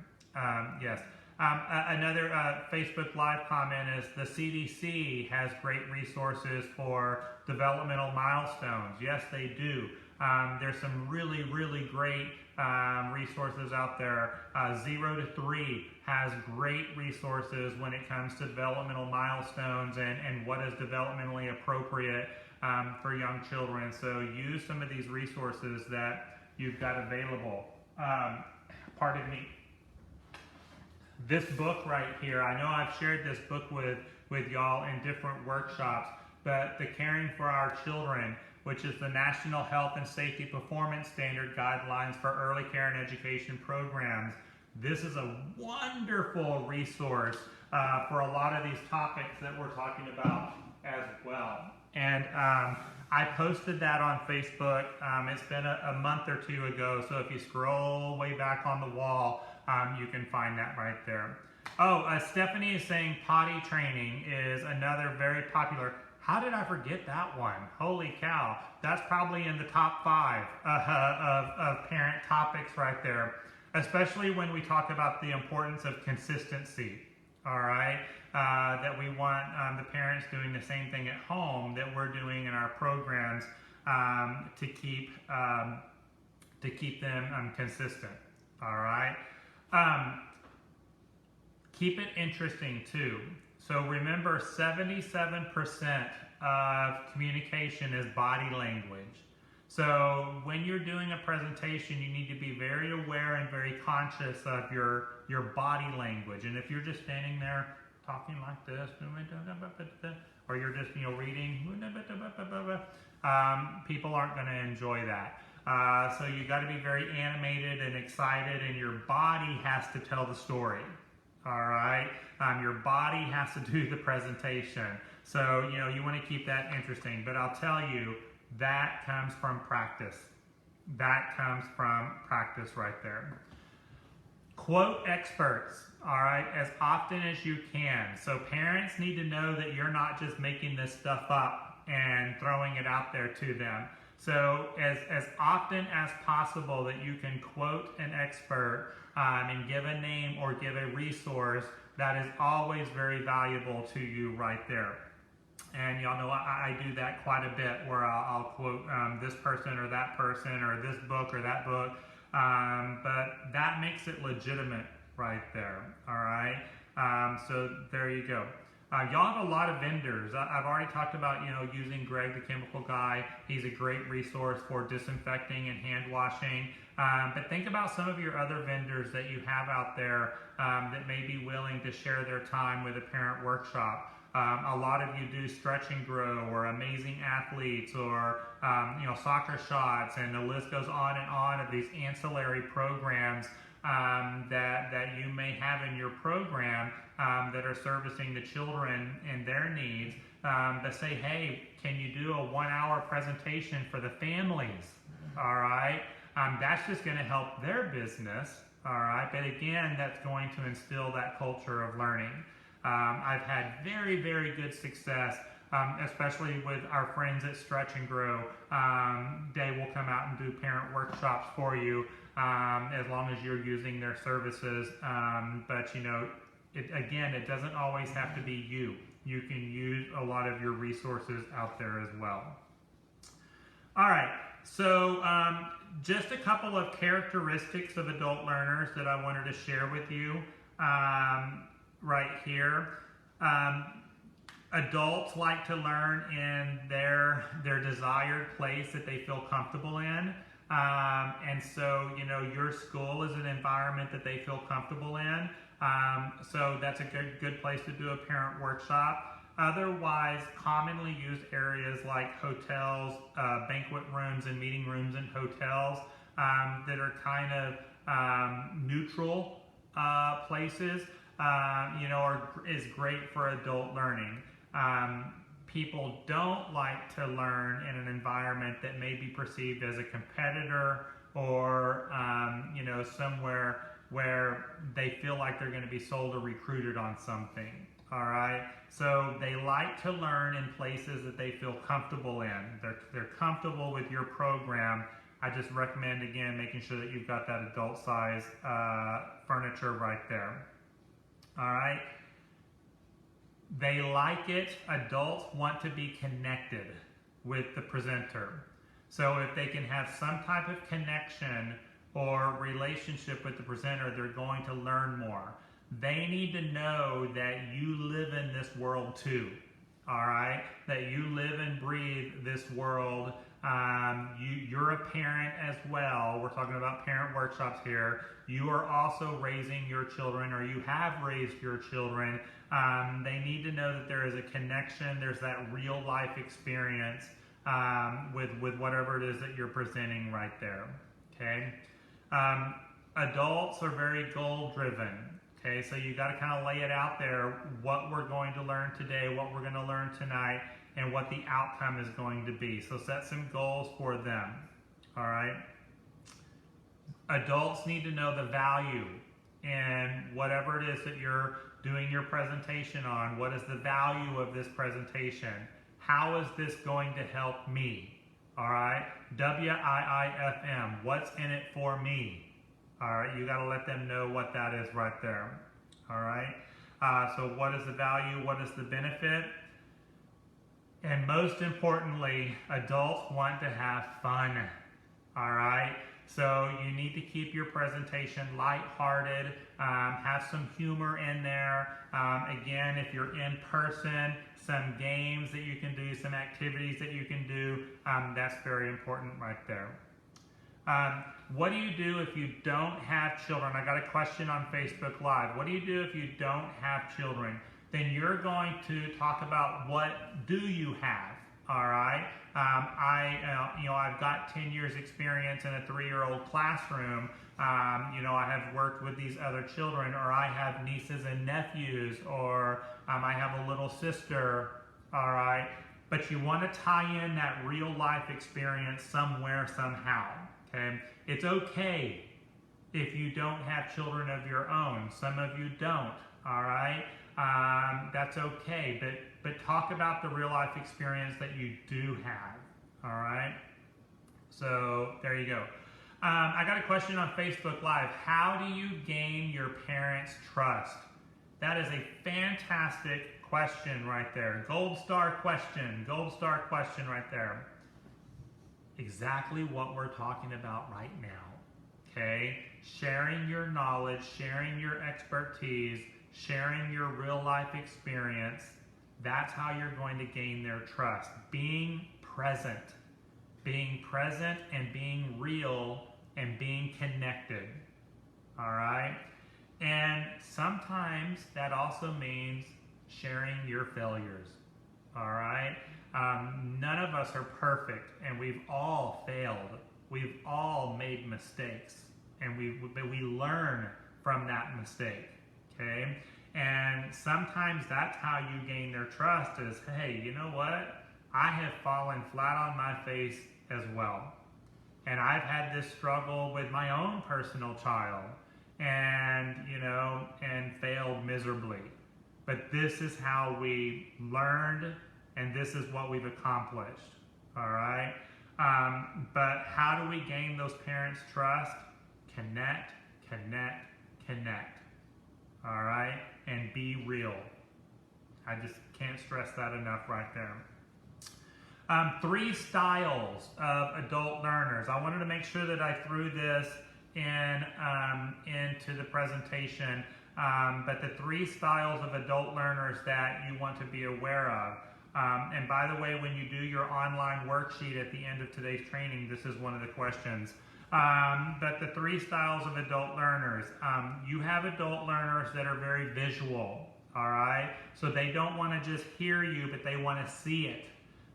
Yes. Another Facebook Live comment is the CDC has great resources for developmental milestones. Yes, they do. There's some really, really great resources out there. 0 to 3 has great resources when it comes to developmental milestones and what is developmentally appropriate for young children. So use some of these resources that you've got available. Pardon me. This book right here, I know I've shared this book with y'all in different workshops, but the Caring for Our Children, which is the National Health and Safety Performance Standard Guidelines for Early Care and Education Programs. This is a wonderful resource for a lot of these topics that we're talking about as well. And I posted that on Facebook. It's been a month or two ago, so if you scroll way back on the wall, you can find that right there. Oh, Stephanie is saying potty training is another very popular. How did I forget that one? Holy cow. That's probably in the top 5 of parent topics right there, especially when we talk about the importance of consistency, all right? That we want the parents doing the same thing at home that we're doing in our programs to keep them consistent, all right? Keep it interesting too. So remember, 77% of communication is body language. So when you're doing a presentation, you need to be very aware and very conscious of your body language. And if you're just standing there talking like this, or you're just reading, people aren't going to enjoy that. So you got to be very animated and excited, and your body has to tell the story. All right, your body has to do the presentation. So you want to keep that interesting. But I'll tell you, that comes from practice. That comes from practice right there. Quote experts, all right, as often as you can. So parents need to know that you're not just making this stuff up and throwing it out there to them. So as often as possible that you can quote an expert and give a name or give a resource, that is always very valuable to you right there. And y'all know I do that quite a bit, where I'll quote this person or that person or this book or that book, but that makes it legitimate right there, all right? So there you go. Y'all have a lot of vendors. I've already talked about, using Greg, the chemical guy. He's a great resource for disinfecting and hand washing. But think about some of your other vendors that you have out there that may be willing to share their time with a parent workshop. A lot of you do Stretch and Grow or Amazing Athletes or Soccer Shots, and the list goes on and on of these ancillary programs that you may have in your program that are servicing the children and their needs, that say, hey, can you do a 1-hour presentation for the families? All right, that's just going to help their business. All right, but again, that's going to instill that culture of learning. I've had very, very good success, especially with our friends at Stretch and Grow. They will come out and do parent workshops for you as long as you're using their services. But again, it doesn't always have to be you. You can use a lot of your resources out there as well. All right, so just a couple of characteristics of adult learners that I wanted to share with you right here. Adults like to learn in their desired place that they feel comfortable in. And so, your school is an environment that they feel comfortable in. So that's a good place to do a parent workshop. Otherwise, commonly used areas like hotels, banquet rooms and meeting rooms in hotels that are kind of neutral places, is great for adult learning. People don't like to learn in an environment that may be perceived as a competitor or, somewhere where they feel like they're going to be sold or recruited on something. All right. So they like to learn in places that they feel comfortable in. They're comfortable with your program. I just recommend, again, making sure that you've got that adult size furniture right there. All right. They like it. Adults want to be connected with the presenter. So if they can have some type of connection or relationship with the presenter, they're going to learn more. They need to know that you live in this world too. All right, that you live and breathe this world. You're a parent as well. We're talking about parent workshops here. You are also raising your children, or you have raised your children. They need to know that there is a connection. There's that real life experience with whatever it is that you're presenting right there. Okay. Adults are very goal driven. Okay, so you got to kind of lay it out there, what we're going to learn today, what we're going to learn tonight, and what the outcome is going to be. So set some goals for them. All right. Adults need to know the value in whatever it is that you're doing your presentation on. What is the value of this presentation? How is this going to help me? All right. WIIFM. What's in it for me? All right. You got to let them know what that is right there. All right. So what is the value? What is the benefit? And most importantly, adults want to have fun. All right. So you need to keep your presentation lighthearted, have some humor in there. Again, if you're in person, some games that you can do, some activities that you can do, that's very important right there. What do you do if you don't have children? I got a question on Facebook Live. What do you do if you don't have children? then you're going to talk about what do you have, all right? I've got 10 years experience in a 3-year-old classroom. I have worked with these other children, or I have nieces and nephews, or I have a little sister, all right? But you want to tie in that real life experience somewhere, somehow, okay? It's okay if you don't have children of your own. Some of you don't, all right? That's okay, but talk about the real life experience that you do have, all right? So there you go. I got a question on Facebook Live. How do you gain your parents' trust? That is a fantastic question right there. Gold star question right there. Exactly what we're talking about right now, okay? Sharing your knowledge, sharing your expertise, sharing your real life experience. That's how you're going to gain their trust. Being present and being real and being connected, all right? And sometimes that also means sharing your failures, all right? None of us are perfect, and we've all failed. We've all made mistakes, and we learn from that mistake, okay? And sometimes that's how you gain their trust is, hey, you know what? I have fallen flat on my face as well. And I've had this struggle with my own personal child and failed miserably. But this is how we learned, and this is what we've accomplished, all right? But how do we gain those parents' trust? Connect, all right? And be real. I just can't stress that enough right there. 3 styles of adult learners. I wanted to make sure that I threw this into the presentation, but the 3 styles of adult learners that you want to be aware of. And by the way, when you do your online worksheet at the end of today's training, this is one of the questions. But the 3 styles of adult learners. You have adult learners that are very visual, all right? So they don't want to just hear you, but they want to see it.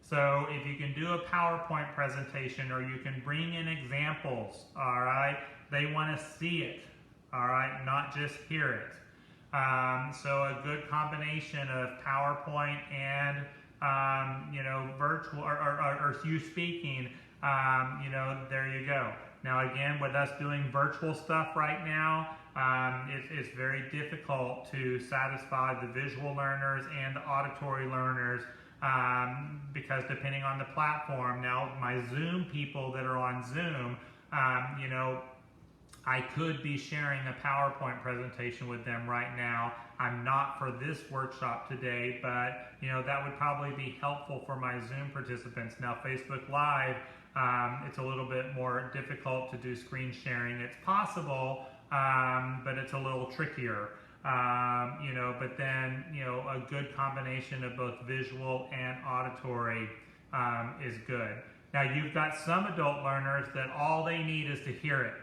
So if you can do a PowerPoint presentation or you can bring in examples, all right, they want to see it, all right, not just hear it. So a good combination of PowerPoint and, virtual or you speaking, there you go. Now again, with us doing virtual stuff right now, it's very difficult to satisfy the visual learners and the auditory learners because depending on the platform, now my Zoom people that are on Zoom, I could be sharing a PowerPoint presentation with them right now. I'm not for this workshop today, but that would probably be helpful for my Zoom participants. Now Facebook Live, it's a little bit more difficult to do screen sharing. It's possible, but it's a little trickier. But then, a good combination of both visual and auditory is good. Now, you've got some adult learners that all they need is to hear it.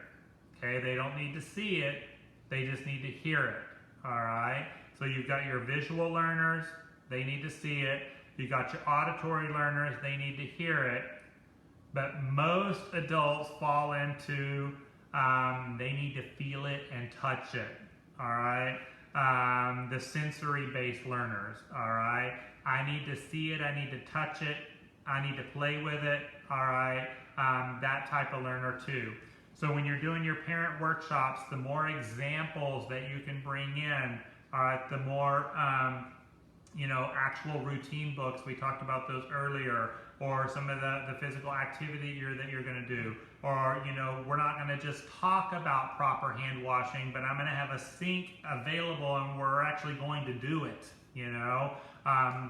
Okay, they don't need to see it, they just need to hear it. All right, so you've got your visual learners, they need to see it. You've got your auditory learners, they need to hear it. But most adults fall into they need to feel it and touch it. All right. The sensory-based learners, all right? I need to see it, I need to touch it, I need to play with it, all right? That type of learner too. So when you're doing your parent workshops, the more examples that you can bring in, all right, the more, actual routine books, we talked about those earlier, or some of the physical activity that you're going to do. Or, we're not going to just talk about proper hand washing, but I'm going to have a sink available and we're actually going to do it,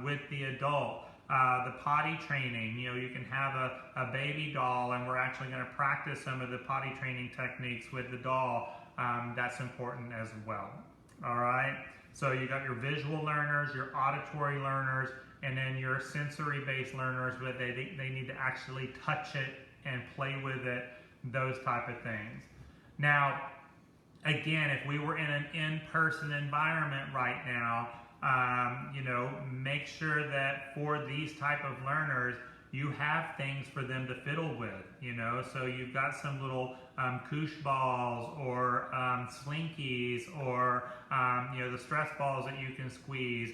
with the adult. The potty training, you can have a baby doll and we're actually going to practice some of the potty training techniques with the doll. That's important as well. All right. So you got your visual learners, your auditory learners, and then your sensory-based learners, where they need to actually touch it and play with it, those type of things. Now, again, if we were in an in-person environment right now, make sure that for these type of learners, you have things for them to fiddle with, so you've got some little koosh balls or slinkies or, the stress balls that you can squeeze.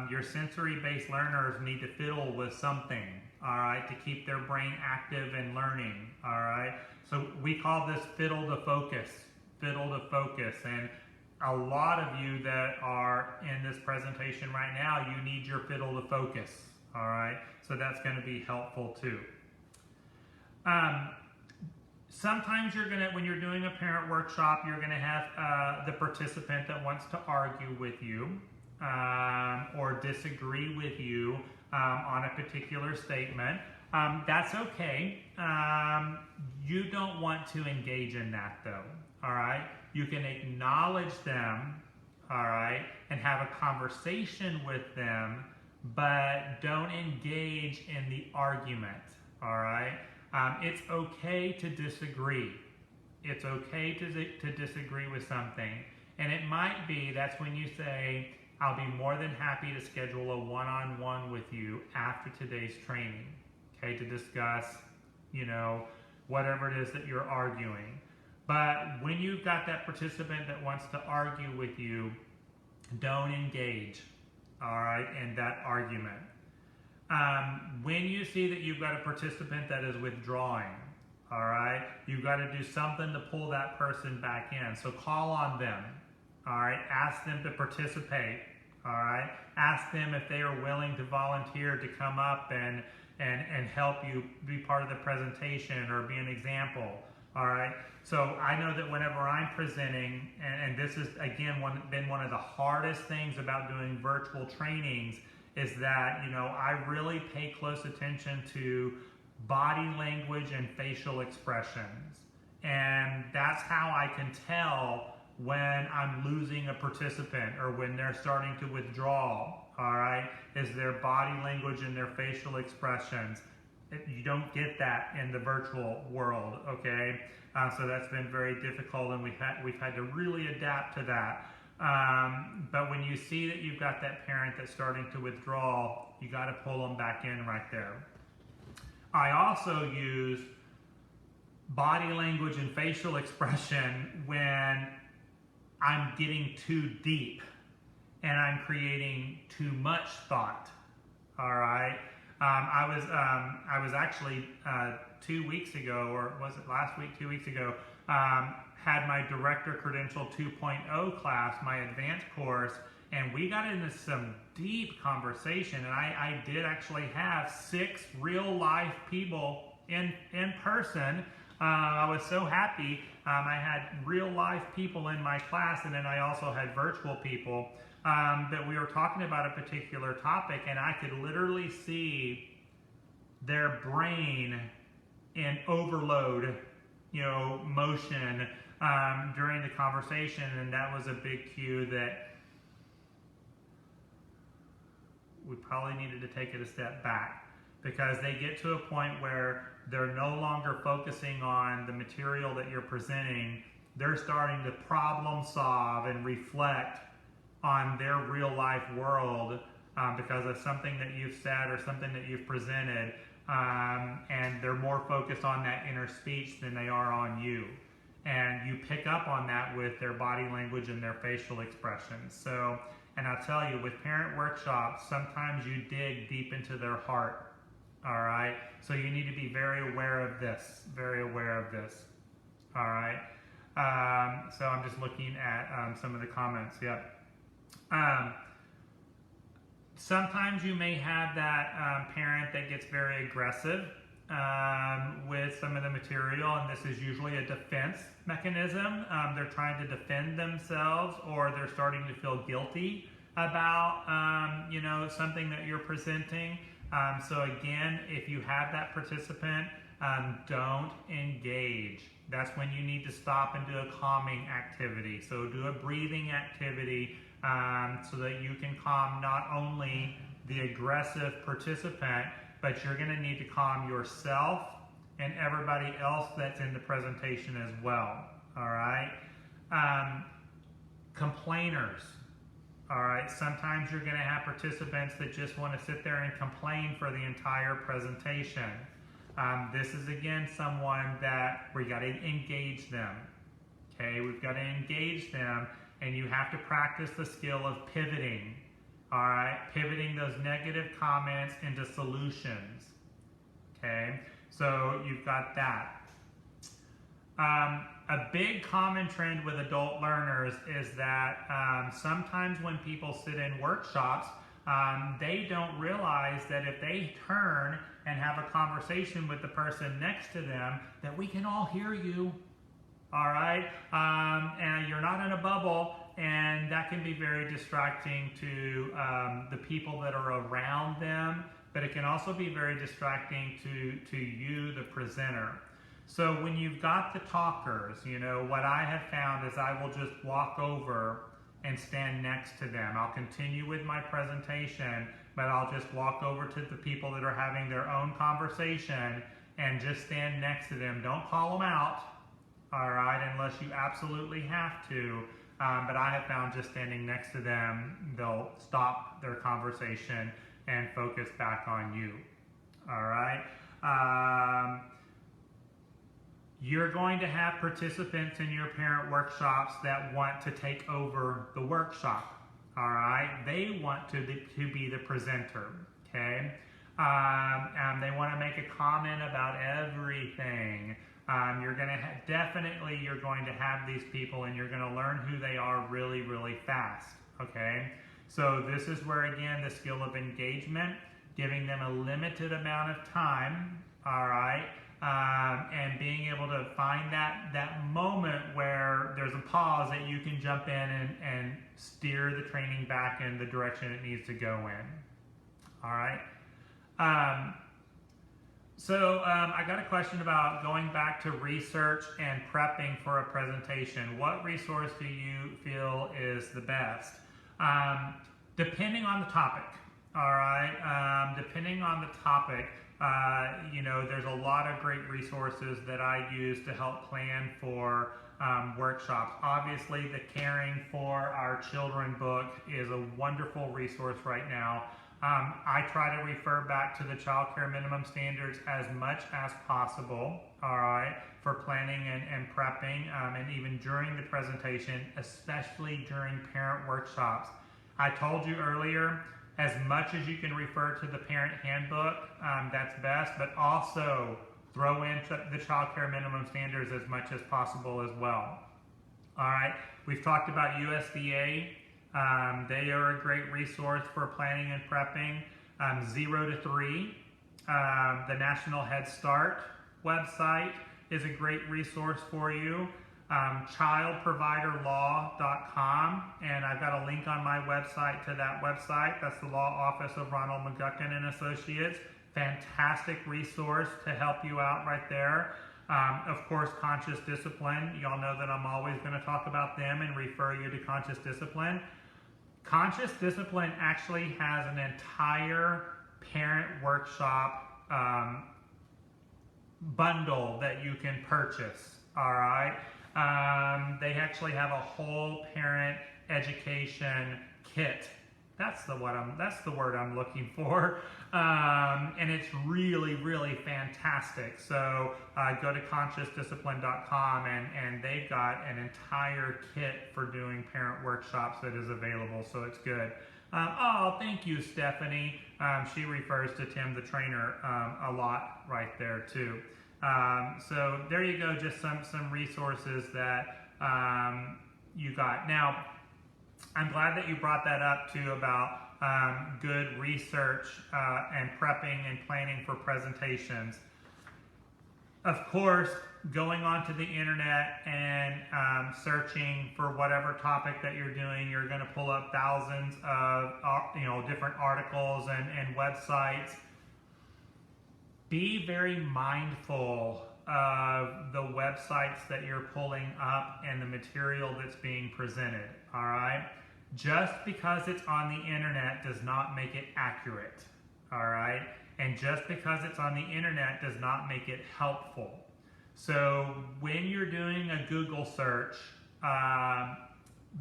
Your sensory-based learners need to fiddle with something, all right, to keep their brain active and learning, all right? So we call this fiddle to focus, and a lot of you that are in this presentation right now, you need your fiddle to focus, all right? So that's going to be helpful too. Sometimes when you're doing a parent workshop, you're going to have the participant that wants to argue with you or disagree with you on a particular statement. That's okay. You don't want to engage in that though, all right? You can acknowledge them, all right, and have a conversation with them, but don't engage in the argument, all right? It's okay to disagree. It's okay to disagree with something. And it might be, that's when you say, I'll be more than happy to schedule a one-on-one with you after today's training, okay, to discuss, whatever it is that you're arguing. But when you've got that participant that wants to argue with you, don't engage, all right, in that argument. When you see that you've got a participant that is withdrawing, all right, you've got to do something to pull that person back in. So call on them, all right, ask them to participate, all right, ask them if they are willing to volunteer to come up and help you be part of the presentation or be an example, all right. So I know that whenever I'm presenting, and this is again been one of the hardest things about doing virtual trainings, is that I really pay close attention to body language and facial expressions, and that's how I can tell when I'm losing a participant or when they're starting to withdraw, all right, is their body language and their facial expressions. You don't get that in the virtual world, okay? So that's been very difficult, and we've had to really adapt to that. But when you see that you've got that parent that's starting to withdraw, you got to pull them back in right there. I also use body language and facial expression when I'm getting too deep and I'm creating too much thought, all right? I was actually 2 weeks ago, or was it last week, 2 weeks ago, had my Director Credential 2.0 class, my advanced course, and we got into some deep conversation, and I did actually have 6 real life people in person. I was so happy. I had real life people in my class, and then I also had virtual people that we were talking about a particular topic, and I could literally see their brain in overload, motion during the conversation, and that was a big cue that we probably needed to take it a step back, because they get to a point where they're no longer focusing on the material that you're presenting. They're starting to problem solve and reflect on their real life world because of something that you've said or something that you've presented, and they're more focused on that inner speech than they are on you. And you pick up on that with their body language and their facial expressions. So, and I'll tell you, with parent workshops, sometimes you dig deep into their heart, all right? So you need to be very aware of this, all right? So I'm just looking at some of the comments, yep. Sometimes you may have that parent that gets very aggressive with some of the material, and this is usually a defense mechanism. They're trying to defend themselves, or they're starting to feel guilty about something that you're presenting. So again, if you have that participant, don't engage. That's when you need to stop and do a calming activity. So do a breathing activity so that you can calm not only the aggressive participant, but you're going to need to calm yourself and everybody else that's in the presentation as well, all right? Complainers, All right, sometimes you're going to have participants that just want to sit there and complain for the entire presentation. This is again someone that we got to engage them. Okay, we've got to engage them, and you have to practice the skill of pivoting. All right, pivoting those negative comments into solutions. Okay, so you've got that. A big common trend with adult learners is that sometimes when people sit in workshops, they don't realize that if they turn and have a conversation with the person next to them, that we can all hear you, all right? And you're not in a bubble, and that can be very distracting to the people that are around them, but it can also be very distracting to you, the presenter. So when you've got the talkers, you know, what I have found is I will just walk over and stand next to them. I'll continue with my presentation, but I'll just walk over to the people that are having their own conversation and just stand next to them. Don't call them out, all right, unless you absolutely have to. But I have found just standing next to them, they'll stop their conversation and focus back on you, all right? You're going to have participants in your parent workshops that want to take over the workshop, all right? They want to be the presenter, okay? They want to make a comment about everything. You're going to definitely you're going to have these people, and you're going to learn who they are really, really fast, okay? So this is where, again, the skill of engagement, giving them a limited amount of time, all right? And being able to find that moment where there's a pause that you can jump in and steer the training back in the direction it needs to go in. All right. I got a question about going back to research and prepping for a presentation. What resource do you feel is the best? Depending on the topic. All right. Depending on the topic. You know, there's a lot of great resources that I use to help plan for workshops. Obviously, the Caring for Our Children book is a wonderful resource right now. I try to refer back to the Child Care Minimum Standards as much as possible, all right, for planning and prepping, and even during the presentation, especially during parent workshops. I told you earlier, as much as you can refer to the parent handbook, that's best, but also throw in the Child Care Minimum Standards as much as possible as well. All right, we've talked about USDA. They are a great resource for planning and prepping. 0 to 3, the National Head Start website is a great resource for you. Childproviderlaw.com, and I've got a link on my website to that website. That's the law office of Ronald McGuckin and Associates. Fantastic resource to help you out right there. Of course, Conscious Discipline. Y'all know that I'm always going to talk about them and refer you to Conscious Discipline. Conscious Discipline actually has an entire parent workshop bundle that you can purchase, all right? They actually have a whole parent education kit. That's the word I'm looking for. And it's really, really fantastic. So go to consciousdiscipline.com and they've got an entire kit for doing parent workshops that is available. So it's good. Oh, thank you, Stephanie. She refers to Tim the trainer a lot right there too. So there you go, just some resources that you got. Now, I'm glad that you brought that up too about good research and prepping and planning for presentations. Of course, going onto the internet and searching for whatever topic that you're doing, you're going to pull up thousands of different articles and websites. Be very mindful of the websites that you're pulling up and the material that's being presented, all right? Just because it's on the internet does not make it accurate, all right? And just because it's on the internet does not make it helpful. So when you're doing a Google search,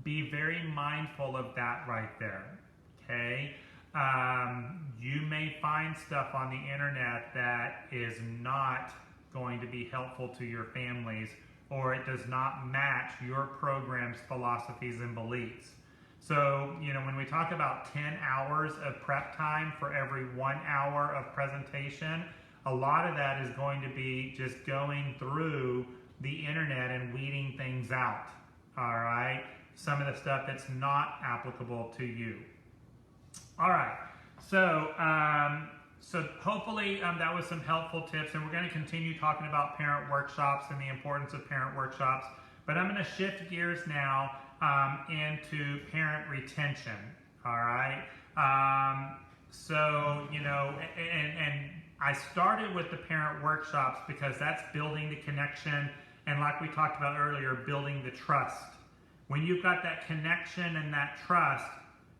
be very mindful of that right there, okay? You may find stuff on the internet that is not going to be helpful to your families, or it does not match your program's philosophies and beliefs. So, when we talk about 10 hours of prep time for every 1 hour of presentation, a lot of that is going to be just going through the internet and weeding things out, all right? Some of the stuff that's not applicable to you. All right, so hopefully that was some helpful tips, and we're going to continue talking about parent workshops and the importance of parent workshops, but I'm going to shift gears now into parent retention, all right? And I started with the parent workshops because that's building the connection, and like we talked about earlier, building the trust. When you've got that connection and that trust,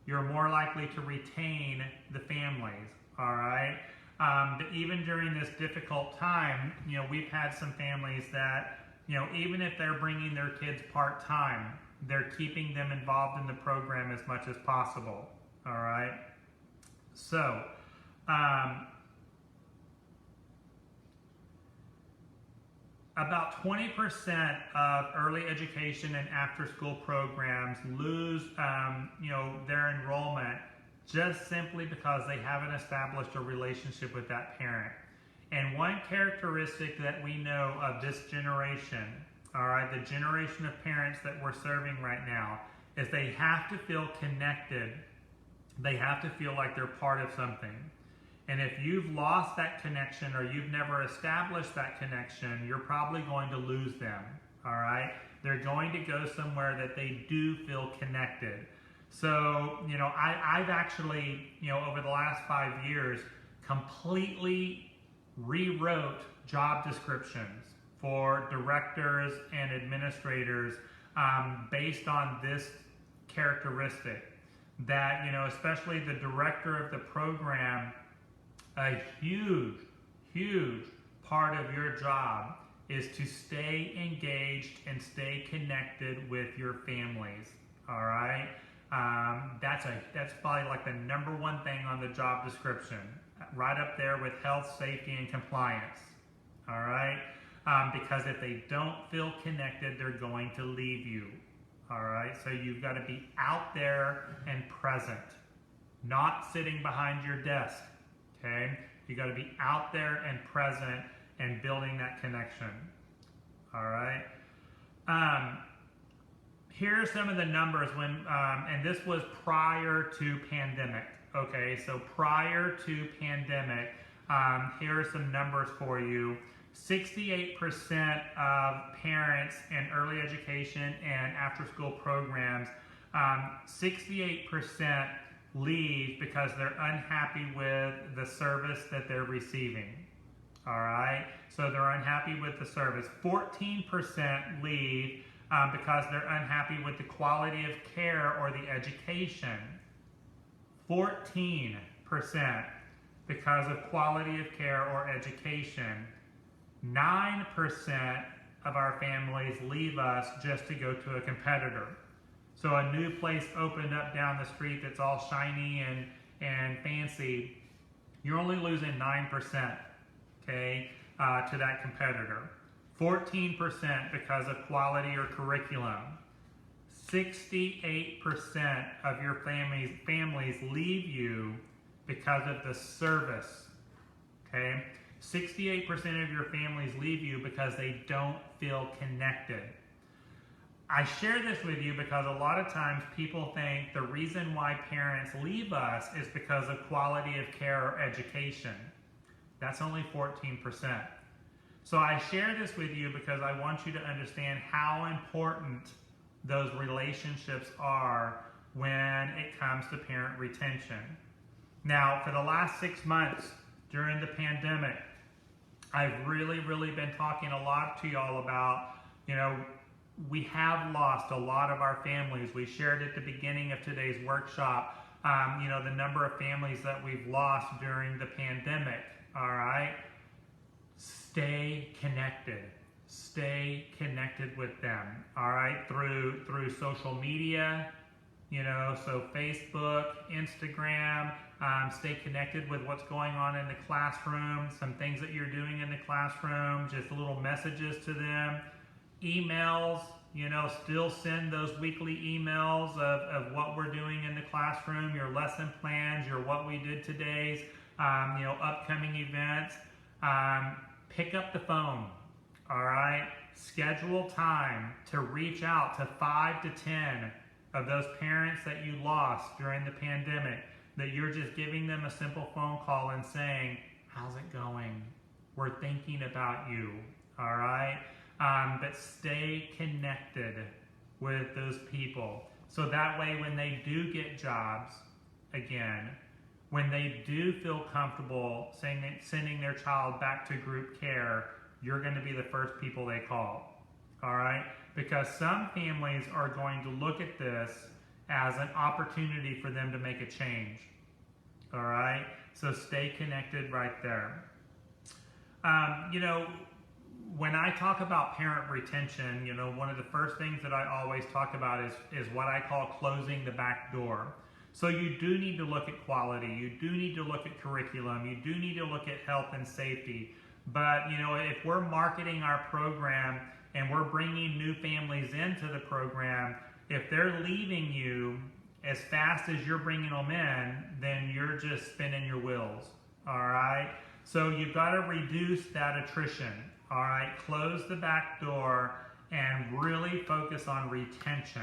you're more likely to retain the families, all right? But even during this difficult time, we've had some families that, even if they're bringing their kids part-time, they're keeping them involved in the program as much as possible, all right? So, about 20% of early education and after-school programs lose, their enrollment just simply because they haven't established a relationship with that parent. And one characteristic that we know of this generation, all right, the generation of parents that we're serving right now, is they have to feel connected. They have to feel like they're part of something. And if you've lost that connection or you've never established that connection, you're probably going to lose them, all right? They're going to go somewhere that they do feel connected. So, I've actually, over the last 5 years, completely rewrote job descriptions for directors and administrators based on this characteristic. That, especially the director of the program, a huge part of your job is to stay engaged and stay connected with your families, all right? That's probably like the number one thing on the job description, right up there with health, safety, and compliance, all right? Because if they don't feel connected, they're going to leave you, all right? So you've got to be out there and present, not sitting behind your desk, okay? You got to be out there and present and building that connection, all right? Here are some of the numbers when, and this was prior to pandemic, okay? So prior to pandemic, here are some numbers for you. 68% of parents in early education and after-school programs, 68% leave because they're unhappy with the service that they're receiving, all right? So they're unhappy with the service. 14% leave because they're unhappy with the quality of care or the education. 14% because of quality of care or education. 9% of our families leave us just to go to a competitor. So a new place opened up down the street that's all shiny and fancy. You're only losing 9%, okay, to that competitor. 14% because of quality or curriculum. 68% of your families leave you because of the service, okay? 68% of your families leave you because they don't feel connected. I share this with you because a lot of times people think the reason why parents leave us is because of quality of care or education. That's only 14%. So I share this with you because I want you to understand how important those relationships are when it comes to parent retention. Now, for the last 6 months during the pandemic, I've really been talking a lot to y'all about, we have lost a lot of our families. We shared at the beginning of today's workshop, the number of families that we've lost during the pandemic, all right? Stay connected. stay connected with them, all right, through social media, so Facebook, Instagram. Stay connected with what's going on in the classroom, some things that you're doing in the classroom, just little messages to them. Emails, still send those weekly emails of what we're doing in the classroom, your lesson plans, your what we did today's, upcoming events. Pick up the phone, all right? Schedule time to reach out to 5 to 10 of those parents that you lost during the pandemic, that you're just giving them a simple phone call and saying, how's it going? We're thinking about you, all right? But stay connected with those people. So that way when they do get jobs again, when they do feel comfortable sending their child back to group care, you're going to be the first people they call, all right? Because some families are going to look at this as an opportunity for them to make a change, all right? So stay connected right there. When I talk about parent retention, one of the first things that I always talk about is what I call closing the back door. So you do need to look at quality, you do need to look at curriculum, you do need to look at health and safety. But if we're marketing our program and we're bringing new families into the program, if they're leaving you as fast as you're bringing them in, then you're just spinning your wheels, all right? So you've got to reduce that attrition, all right? Close the back door and really focus on retention,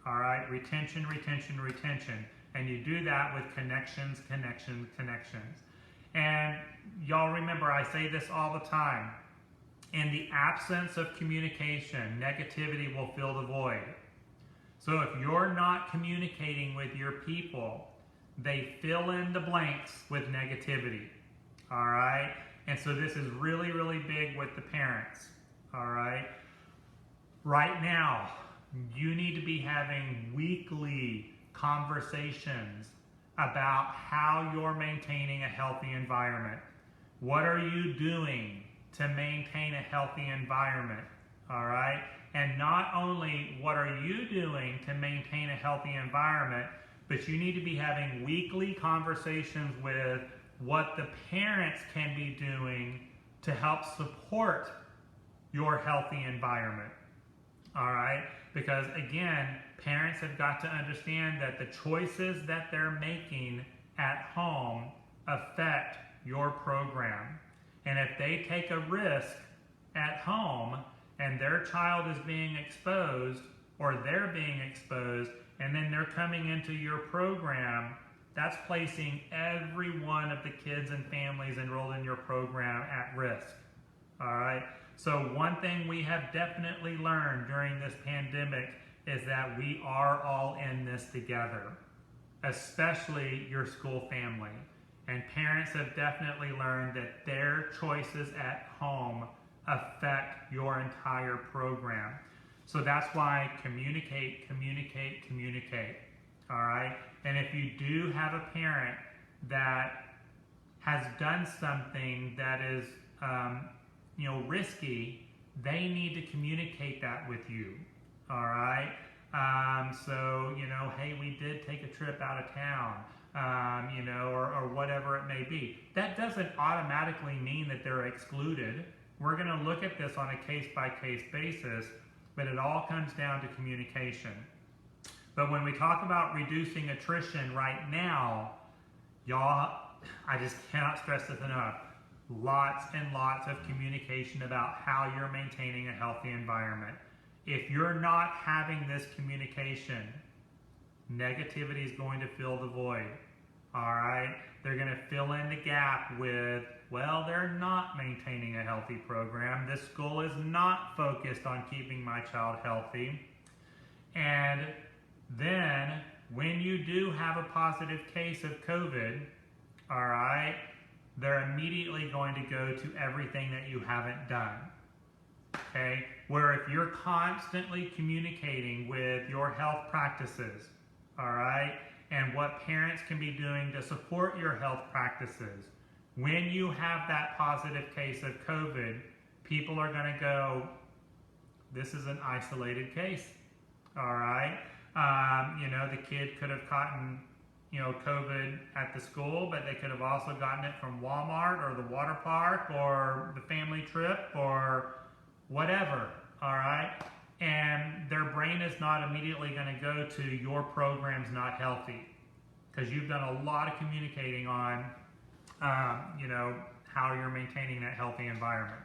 all right? Retention, retention, retention. And you do that with connections, connections, connections. And y'all remember, I say this all the time. In the absence of communication, negativity will fill the void. So if you're not communicating with your people, they fill in the blanks with negativity, all right? And so this is really, really big with the parents, all right? Right now, you need to be having weekly conversations about how you're maintaining a healthy environment. What are you doing to maintain a healthy environment, all right? And not only what are you doing to maintain a healthy environment, but you need to be having weekly conversations with what the parents can be doing to help support your healthy environment, all right? Because again, parents have got to understand that the choices that they're making at home affect your program. And if they take a risk at home and their child is being exposed or they're being exposed and then they're coming into your program, that's placing every one of the kids and families enrolled in your program at risk, all right? So one thing we have definitely learned during this pandemic is that we are all in this together, especially your school family. And parents have definitely learned that their choices at home affect your entire program. So that's why communicate, communicate, communicate, all right? And if you do have a parent that has done something that is risky, they need to communicate that with you, all right? So, hey, we did take a trip out of town, or whatever it may be. That doesn't automatically mean that they're excluded. We're going to look at this on a case-by-case basis, but it all comes down to communication. But when we talk about reducing attrition right now, y'all, I just cannot stress this enough. Lots and lots of communication about how you're maintaining a healthy environment. If you're not having this communication, negativity is going to fill the void, all right? They're going to fill in the gap with, well, they're not maintaining a healthy program. This school is not focused on keeping my child healthy. And then when you do have a positive case of COVID, all right, they're immediately going to go to everything that you haven't done, okay? Where if you're constantly communicating with your health practices, all right, and what parents can be doing to support your health practices, when you have that positive case of COVID, people are going to go, this is an isolated case, all right? The kid could have gotten, COVID at the school, but they could have also gotten it from Walmart or the water park or the family trip or whatever, all right? And their brain is not immediately going to go to your program's not healthy, because you've done a lot of communicating on, how you're maintaining that healthy environment.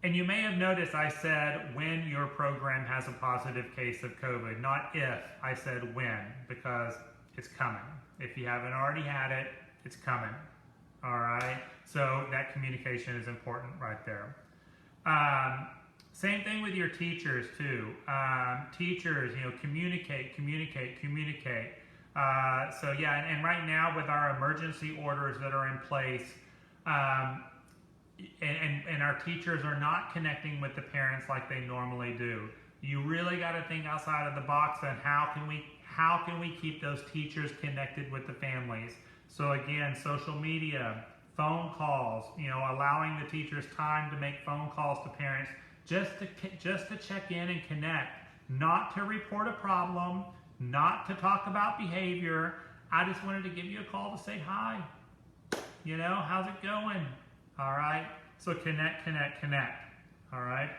And you may have noticed I said when your program has a positive case of COVID, not if. I said when, because it's coming. If you haven't already had it, it's coming. All right? So that communication is important right there. Same thing with your teachers too. Teachers, communicate. And right now with our emergency orders that are in place, and our teachers are not connecting with the parents like they normally do. You really got to think outside of the box on how can we keep those teachers connected with the families. So again, social media, phone calls, allowing the teachers time to make phone calls to parents just to check in and connect, not to report a problem, not to talk about behavior. I just wanted to give you a call to say hi. How's it going? All right. So connect. All right.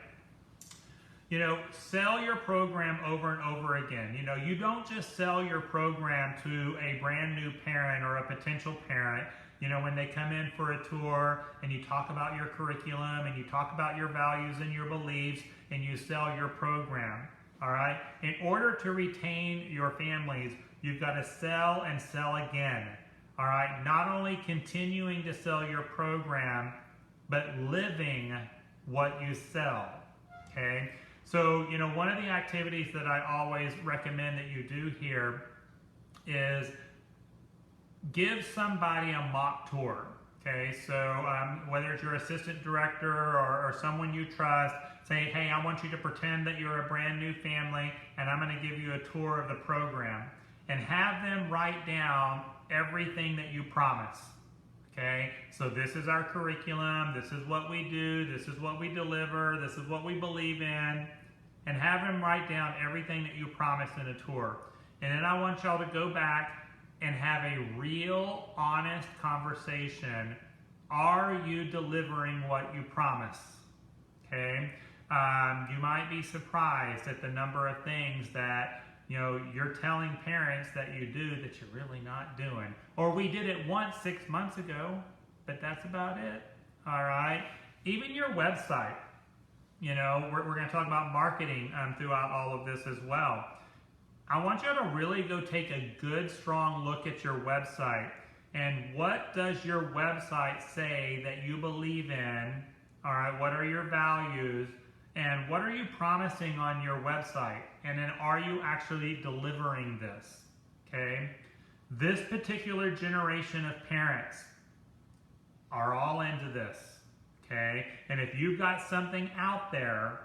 Sell your program over and over again. You don't just sell your program to a brand new parent or a potential parent, when they come in for a tour and you talk about your curriculum and you talk about your values and your beliefs and you sell your program. All right. In order to retain your families, you've got to sell and sell again. All right. Not only continuing to sell your program, but living what you sell. Okay. So, one of the activities that I always recommend that you do here is give somebody a mock tour. Okay. So, whether it's your assistant director or someone you trust, say, hey, I want you to pretend that you're a brand new family and I'm going to give you a tour of the program, and have them write down everything that you promise. Okay, so this is our curriculum, this is what we do, this is what we deliver, this is what we believe in, and have them write down everything that you promised in a tour. And then I want y'all to go back and have a real, honest conversation. Are you delivering what you promise? Okay, you might be surprised at the number of things that you're telling parents that you do that you're really not doing. Or we did it once 6 months ago, but that's about it. All right. Even your website, we're going to talk about marketing throughout all of this as well. I want you to really go take a good, strong look at your website. And what does your website say that you believe in? All right. What are your values? And what are you promising on your website? And then are you actually delivering this? Okay. This particular generation of parents are all into this. Okay. And if you've got something out there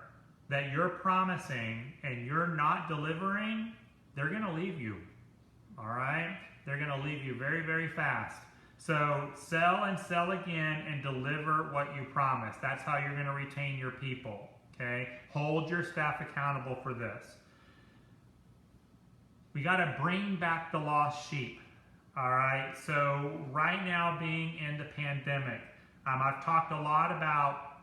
that you're promising and you're not delivering, they're going to leave you. All right. They're going to leave you very, very fast. So sell and sell again and deliver what you promise. That's how you're going to retain your people. Okay, hold your staff accountable for this. We got to bring back the lost sheep. All right, so right now being in the pandemic, I've talked a lot about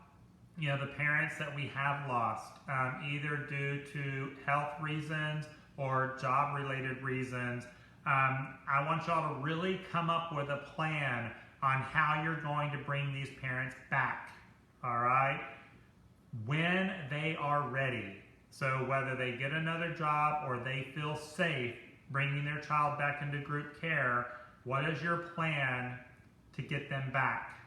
the parents that we have lost, either due to health reasons or job related reasons. I want y'all to really come up with a plan on how you're going to bring these parents back. All right, when they are ready. So whether they get another job or they feel safe bringing their child back into group care, what is your plan to get them back?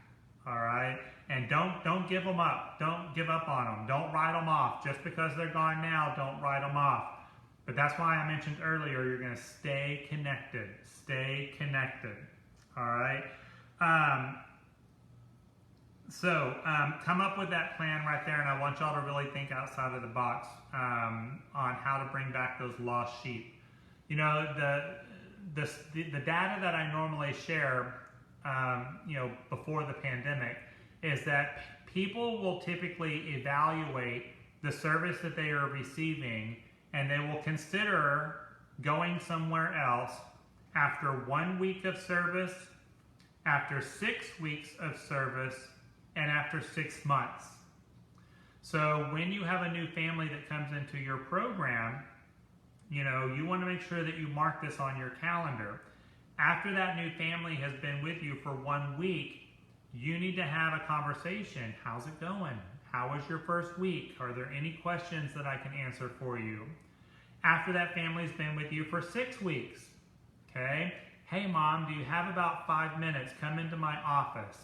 All right? And don't give them up. Don't give up on them. Don't write them off. Just because they're gone now, don't write them off. But that's why I mentioned earlier, you're going to stay connected. Stay connected. All right? So come up with that plan right there, and I want y'all to really think outside of the box on how to bring back those lost sheep. The data that I normally share, before the pandemic, is that people will typically evaluate the service that they are receiving, and they will consider going somewhere else after 1 week of service, after 6 weeks of service, and after 6 months. So when you have a new family that comes into your program, you want to make sure that you mark this on your calendar. After that new family has been with you for 1 week, you need to have a conversation. How's it going? How was your first week? Are there any questions that I can answer for you? After that family's been with you for 6 weeks, okay? Hey mom, do you have about 5 minutes? Come into my office.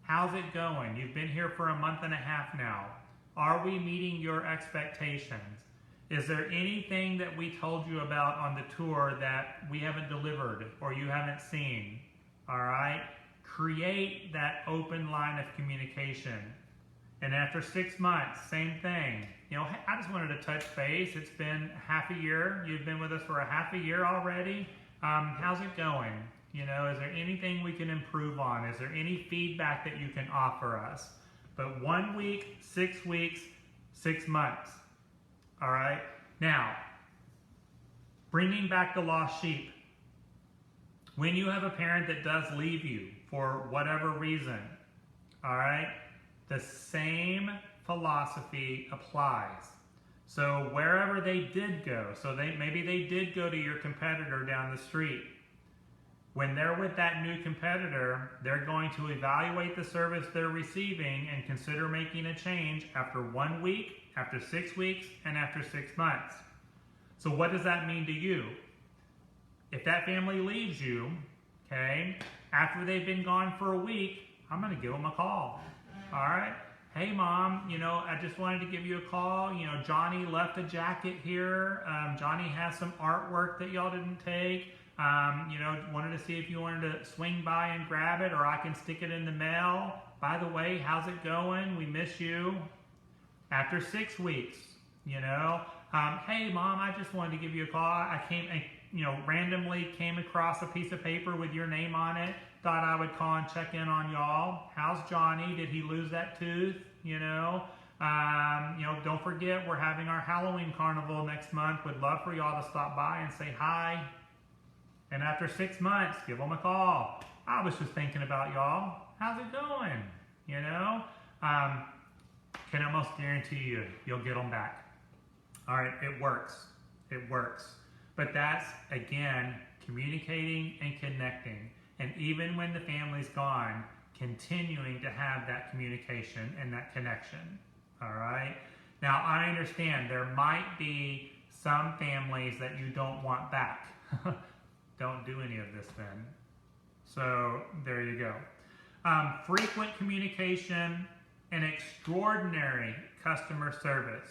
How's it going? You've been here for a month and a half now. Are we meeting your expectations? Is there anything that we told you about on the tour that we haven't delivered or you haven't seen? All right? Create that open line of communication. And after 6 months, same thing. I just wanted to touch base. It's been half a year. You've been with us for a half a year already. How's it going? Is there anything we can improve on? Is there any feedback that you can offer us? But 1 week, 6 weeks, 6 months. All right? Now, bringing back the lost sheep. When you have a parent that does leave you for whatever reason, all right, the same philosophy applies. So wherever they did go, maybe they did go to your competitor down the street. When they're with that new competitor, they're going to evaluate the service they're receiving and consider making a change after 1 week, after 6 weeks, and after 6 months. So what does that mean to you? If that family leaves you, okay, after they've been gone for a week, I'm going to give them a call. All right? Hey, Mom, I just wanted to give you a call. Johnny left a jacket here. Johnny has some artwork that y'all didn't take. Wanted to see if you wanted to swing by and grab it, or I can stick it in the mail. By the way, how's it going? We miss you. After 6 weeks, hey, Mom, I just wanted to give you a call. I randomly came across a piece of paper with your name on it. Thought I would call and check in on y'all. How's Johnny? Did he lose that tooth? Don't forget we're having our Halloween carnival next month. Would love for y'all to stop by and say hi. And after 6 months, give them a call. I was just thinking about y'all. How's it going? Can almost guarantee you'll get them back. All right, it works. It works. But that's, again, communicating and connecting. And even when the family's gone, continuing to have that communication and that connection. All right? Now, I understand there might be some families that you don't want back. Don't do any of this then. So, there you go. Frequent communication and extraordinary customer service.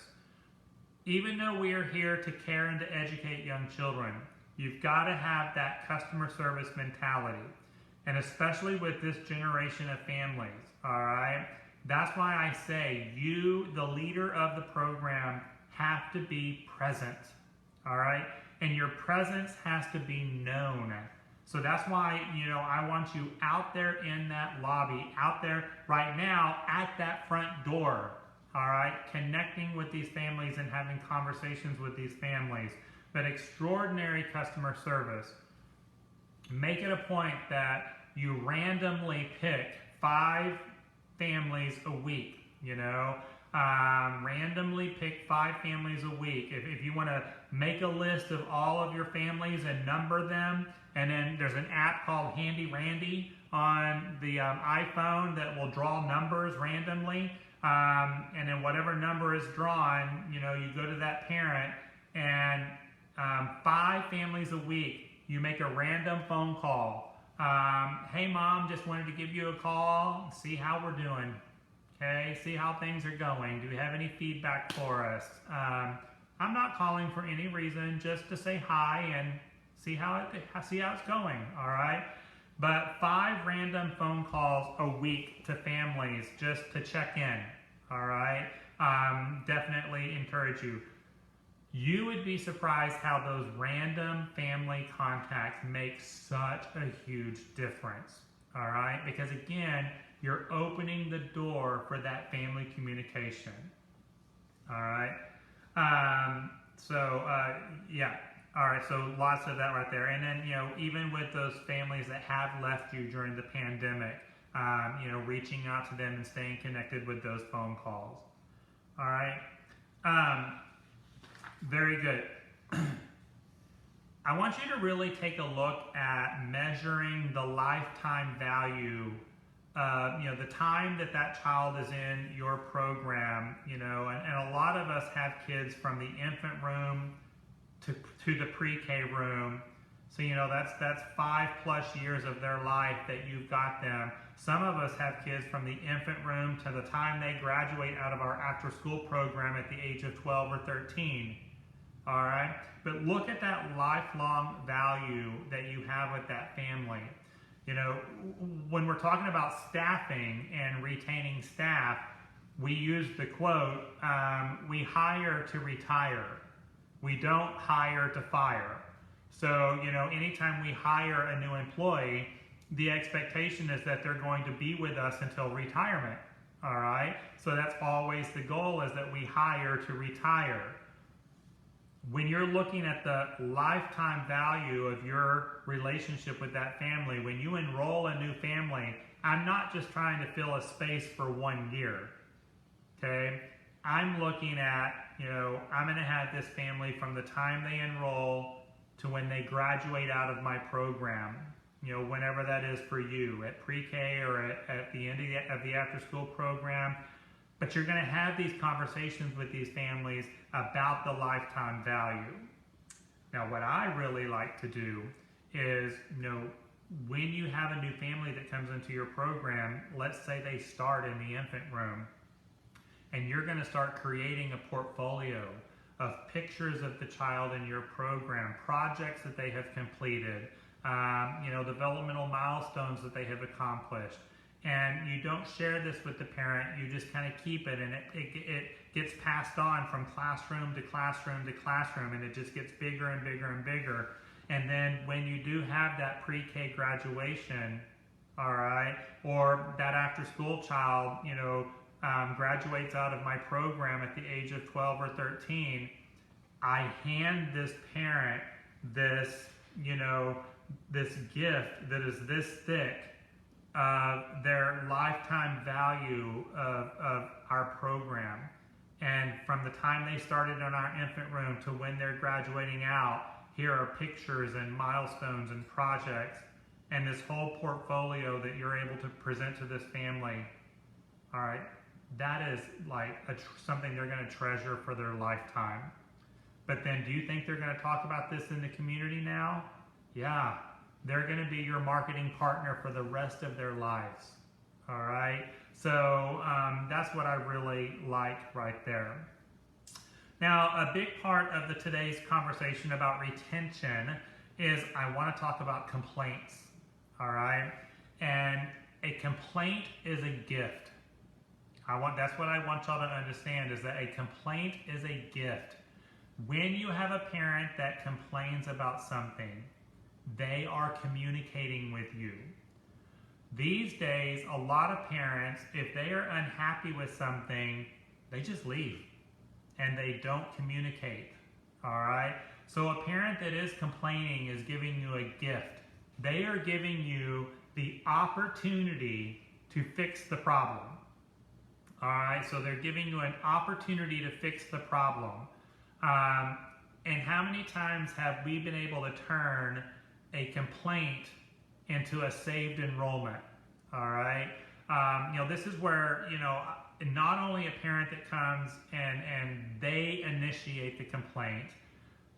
Even though we are here to care and to educate young children, you've got to have that customer service mentality. And especially with this generation of families, all right? That's why I say you, the leader of the program, have to be present, all right? And your presence has to be known. So that's why, I want you out there in that lobby, out there right now at that front door, all right? Connecting with these families and having conversations with these families. But extraordinary customer service. Make it a point that you randomly pick 5 families a week, randomly pick 5 families a week. If you want to make a list of all of your families and number them, and then there's an app called Handy Randy on the iPhone that will draw numbers randomly, and then whatever number is drawn, you go to that parent, and 5 families a week, you make a random phone call. Hey Mom, just wanted to give you a call, see how we're doing. Okay, see how things are going. Do you have any feedback for us? I'm not calling for any reason, just to say hi and see how it's going, all right? But 5 random phone calls a week to families just to check in, all right? Definitely encourage you. You would be surprised how those random family contacts make such a huge difference, all right? Because again, you're opening the door for that family communication. All right. Yeah. All right. So lots of that right there. And then, even with those families that have left you during the pandemic, reaching out to them and staying connected with those phone calls. All right. Very good. I want you to really take a look at measuring the lifetime value, the time that child is in your program, and a lot of us have kids from the infant room to the pre-K room. So, that's 5+ years of their life that you've got them. Some of us have kids from the infant room to the time they graduate out of our after-school program at the age of 12 or 13. All right? But look at that lifelong value that you have with that family. When we're talking about staffing and retaining staff, we use the quote, we hire to retire. We don't hire to fire. So, anytime we hire a new employee, the expectation is that they're going to be with us until retirement. All right? So that's always the goal, is that we hire to retire. When you're looking at the lifetime value of your relationship with that family, when you enroll a new family, I'm not just trying to fill a space for 1 year, okay? I'm looking at, I'm going to have this family from the time they enroll to when they graduate out of my program, whenever that is for you, at pre-K or at the end of the after-school program. But you're going to have these conversations with these families about the lifetime value. Now, what I really like to do is, when you have a new family that comes into your program, let's say they start in the infant room, and you're going to start creating a portfolio of pictures of the child in your program, projects that they have completed, developmental milestones that they have accomplished. And you don't share this with the parent, you just kind of keep it, and it gets passed on from classroom to classroom to classroom, and it just gets bigger and bigger and bigger. And then when you do have that pre-K graduation, all right, or that after-school child, graduates out of my program at the age of 12 or 13, I hand this parent this, this gift that is this thick, their lifetime value of our program. And from the time they started in our infant room to when they're graduating out, here are pictures and milestones and projects and this whole portfolio that you're able to present to this family. All right, that is like something they're going to treasure for their lifetime. But then, do you think they're going to talk about this in the community now? Yeah. They're going to be your marketing partner for the rest of their lives. All right? So that's what I really like right there. Now, a big part of today's conversation about retention is I want to talk about complaints. All right? And a complaint is a gift. That's what I want y'all to understand, is that a complaint is a gift. When you have a parent that complains about something, they are communicating with you. These days, a lot of parents, if they are unhappy with something, they just leave and they don't communicate. All right? So a parent that is complaining is giving you a gift. They are giving you the opportunity to fix the problem. All right? So they're giving you an opportunity to fix the problem. And how many times have we been able to turn a complaint into a saved enrollment? All right. This is where, not only a parent that comes and they initiate the complaint,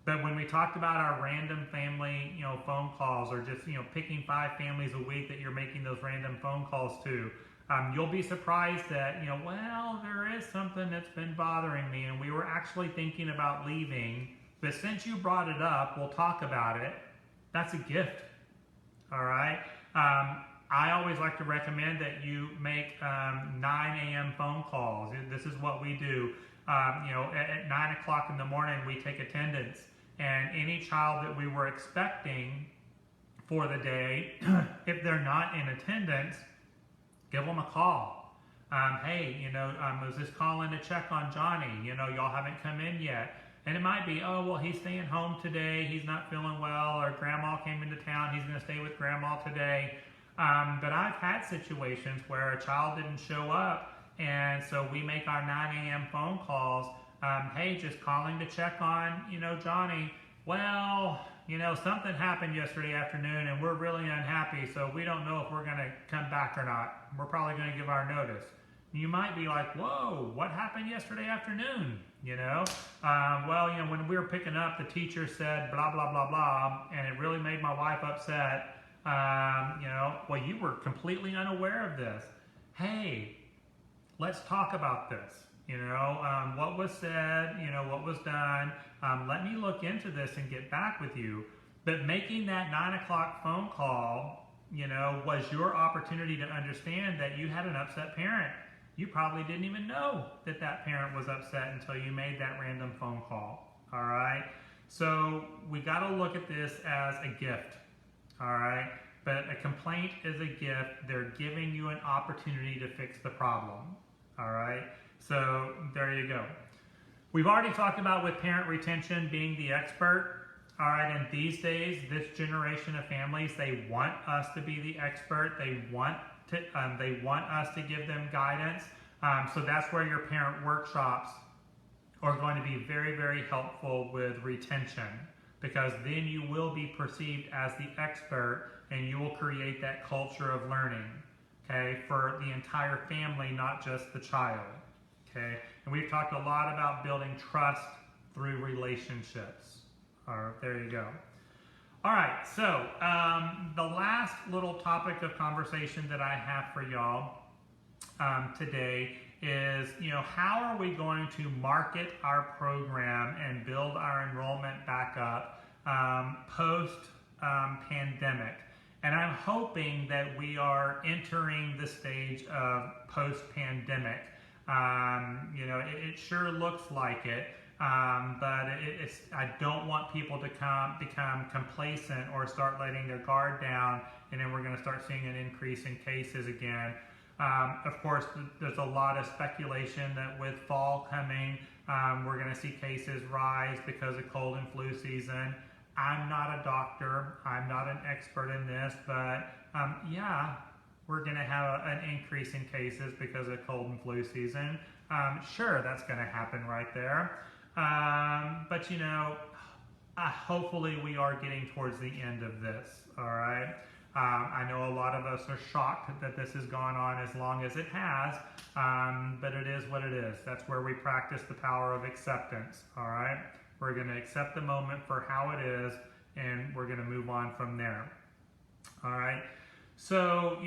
but when we talked about our random family, phone calls, or just, picking 5 families a week that you're making those random phone calls to, you'll be surprised that, well, there is something that's been bothering me and we were actually thinking about leaving, but since you brought it up, we'll talk about it. That's a gift. All right. I always like to recommend that you make 9 a.m. phone calls. This is what we do. At 9 o'clock in the morning, we take attendance. And any child that we were expecting for the day, if they're not in attendance, Give them a call. Hey, I was just calling to check on Johnny. Y'all haven't come in yet. And it might be, oh, well, he's staying home today. He's not feeling well, or grandma came into town. He's going to stay with grandma today. But I've had situations where a child didn't show up, and so we make our 9 a.m. phone calls. Hey, just calling to check on, Johnny. Well, something happened yesterday afternoon, and we're really unhappy, so we don't know if we're going to come back or not. We're probably going to give our notice. You might be like, whoa, what happened yesterday afternoon? When we were picking up, the teacher said blah, blah, blah, blah, and it really made my wife upset. Well, you were completely unaware of this. Hey, let's talk about this. What was said, what was done. Let me look into this and get back with you. But making that 9 o'clock phone call, was your opportunity to understand that you had an upset parent. You probably didn't even know that that parent was upset until you made that random phone call. All right. So we got to look at this as a gift. All right. But a complaint is a gift. They're giving you an opportunity to fix the problem. All right. So there you go. We've already talked about with parent retention being the expert. All right. And these days, this generation of families, they want us to be the expert. They want us to give them guidance. So that's where your parent workshops are going to be very, very helpful with retention, because then you will be perceived as the expert and you will create that culture of learning, okay, for the entire family, not just the child, okay? And we've talked a lot about building trust through relationships. All right, there you go. All right, so the last little topic of conversation that I have for y'all today is, how are we going to market our program and build our enrollment back up post-pandemic? And I'm hoping that we are entering the stage of post-pandemic. It sure looks like it. But I don't want people to become complacent or start letting their guard down, and then we're going to start seeing an increase in cases again. Of course, there's a lot of speculation that with fall coming, we're going to see cases rise because of cold and flu season. I'm not a doctor. I'm not an expert in this, but we're going to have an increase in cases because of cold and flu season. Sure, that's going to happen right there. But hopefully we are getting towards the end of this, all right? I know a lot of us are shocked that this has gone on as long as it has, but it is what it is. That's where we practice the power of acceptance, all right? We're going to accept the moment for how it is, and we're going to move on from there, all right? So,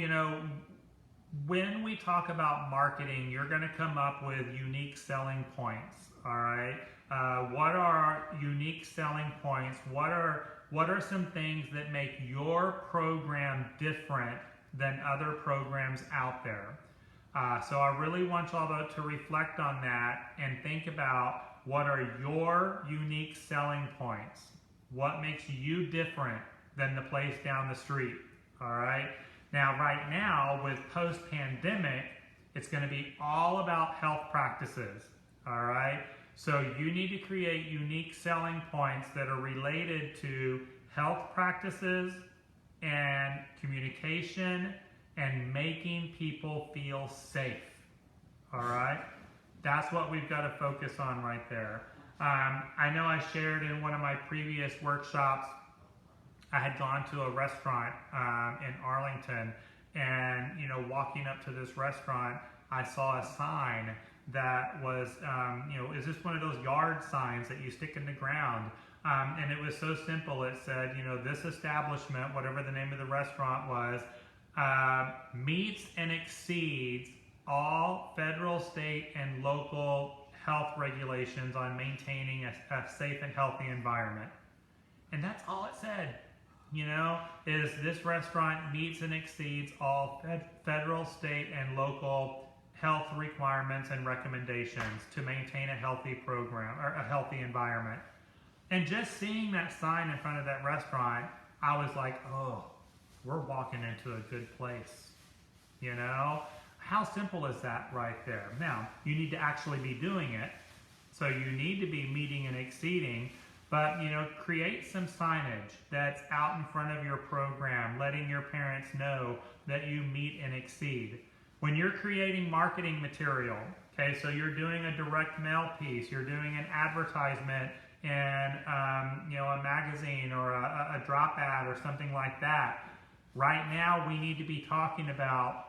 when we talk about marketing, you're going to come up with unique selling points, all right? What are unique selling points? What are some things that make your program different than other programs out there? So I really want y'all to reflect on that and think about what are your unique selling points? What makes you different than the place down the street? All right. Now, right now, with post-pandemic, it's going to be all about health practices. All right. So you need to create unique selling points that are related to health practices and communication and making people feel safe. All right. That's what we've got to focus on right there. I know I shared in one of my previous workshops, I had gone to a restaurant in Arlington, and walking up to this restaurant, I saw a sign that was, is this one of those yard signs that you stick in the ground? And it was so simple. It said, this establishment, whatever the name of the restaurant was, meets and exceeds all federal, state, and local health regulations on maintaining a safe and healthy environment. And that's all it said, is this restaurant meets and exceeds all federal, state, and local health requirements and recommendations to maintain a healthy program or a healthy environment. And just seeing that sign in front of that restaurant, I was like, oh, we're walking into a good place. You know, how simple is that right there? Now, you need to actually be doing it. So you need to be meeting and exceeding, but create some signage that's out in front of your program, letting your parents know that you meet and exceed. When you're creating marketing material, okay, so you're doing a direct mail piece, you're doing an advertisement in a magazine or a drop ad or something like that. Right now, we need to be talking about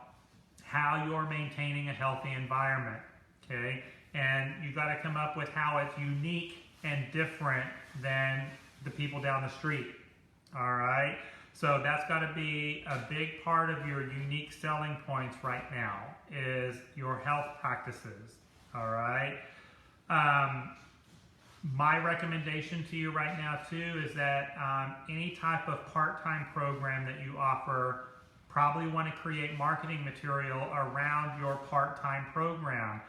how you're maintaining a healthy environment, okay? And you got to come up with how it's unique and different than the people down the street, all right? So that's got to be a big part of your unique selling points right now is your health practices, all right? My recommendation to you right now too is that any type of part-time program that you offer, probably want to create marketing material around your part-time program.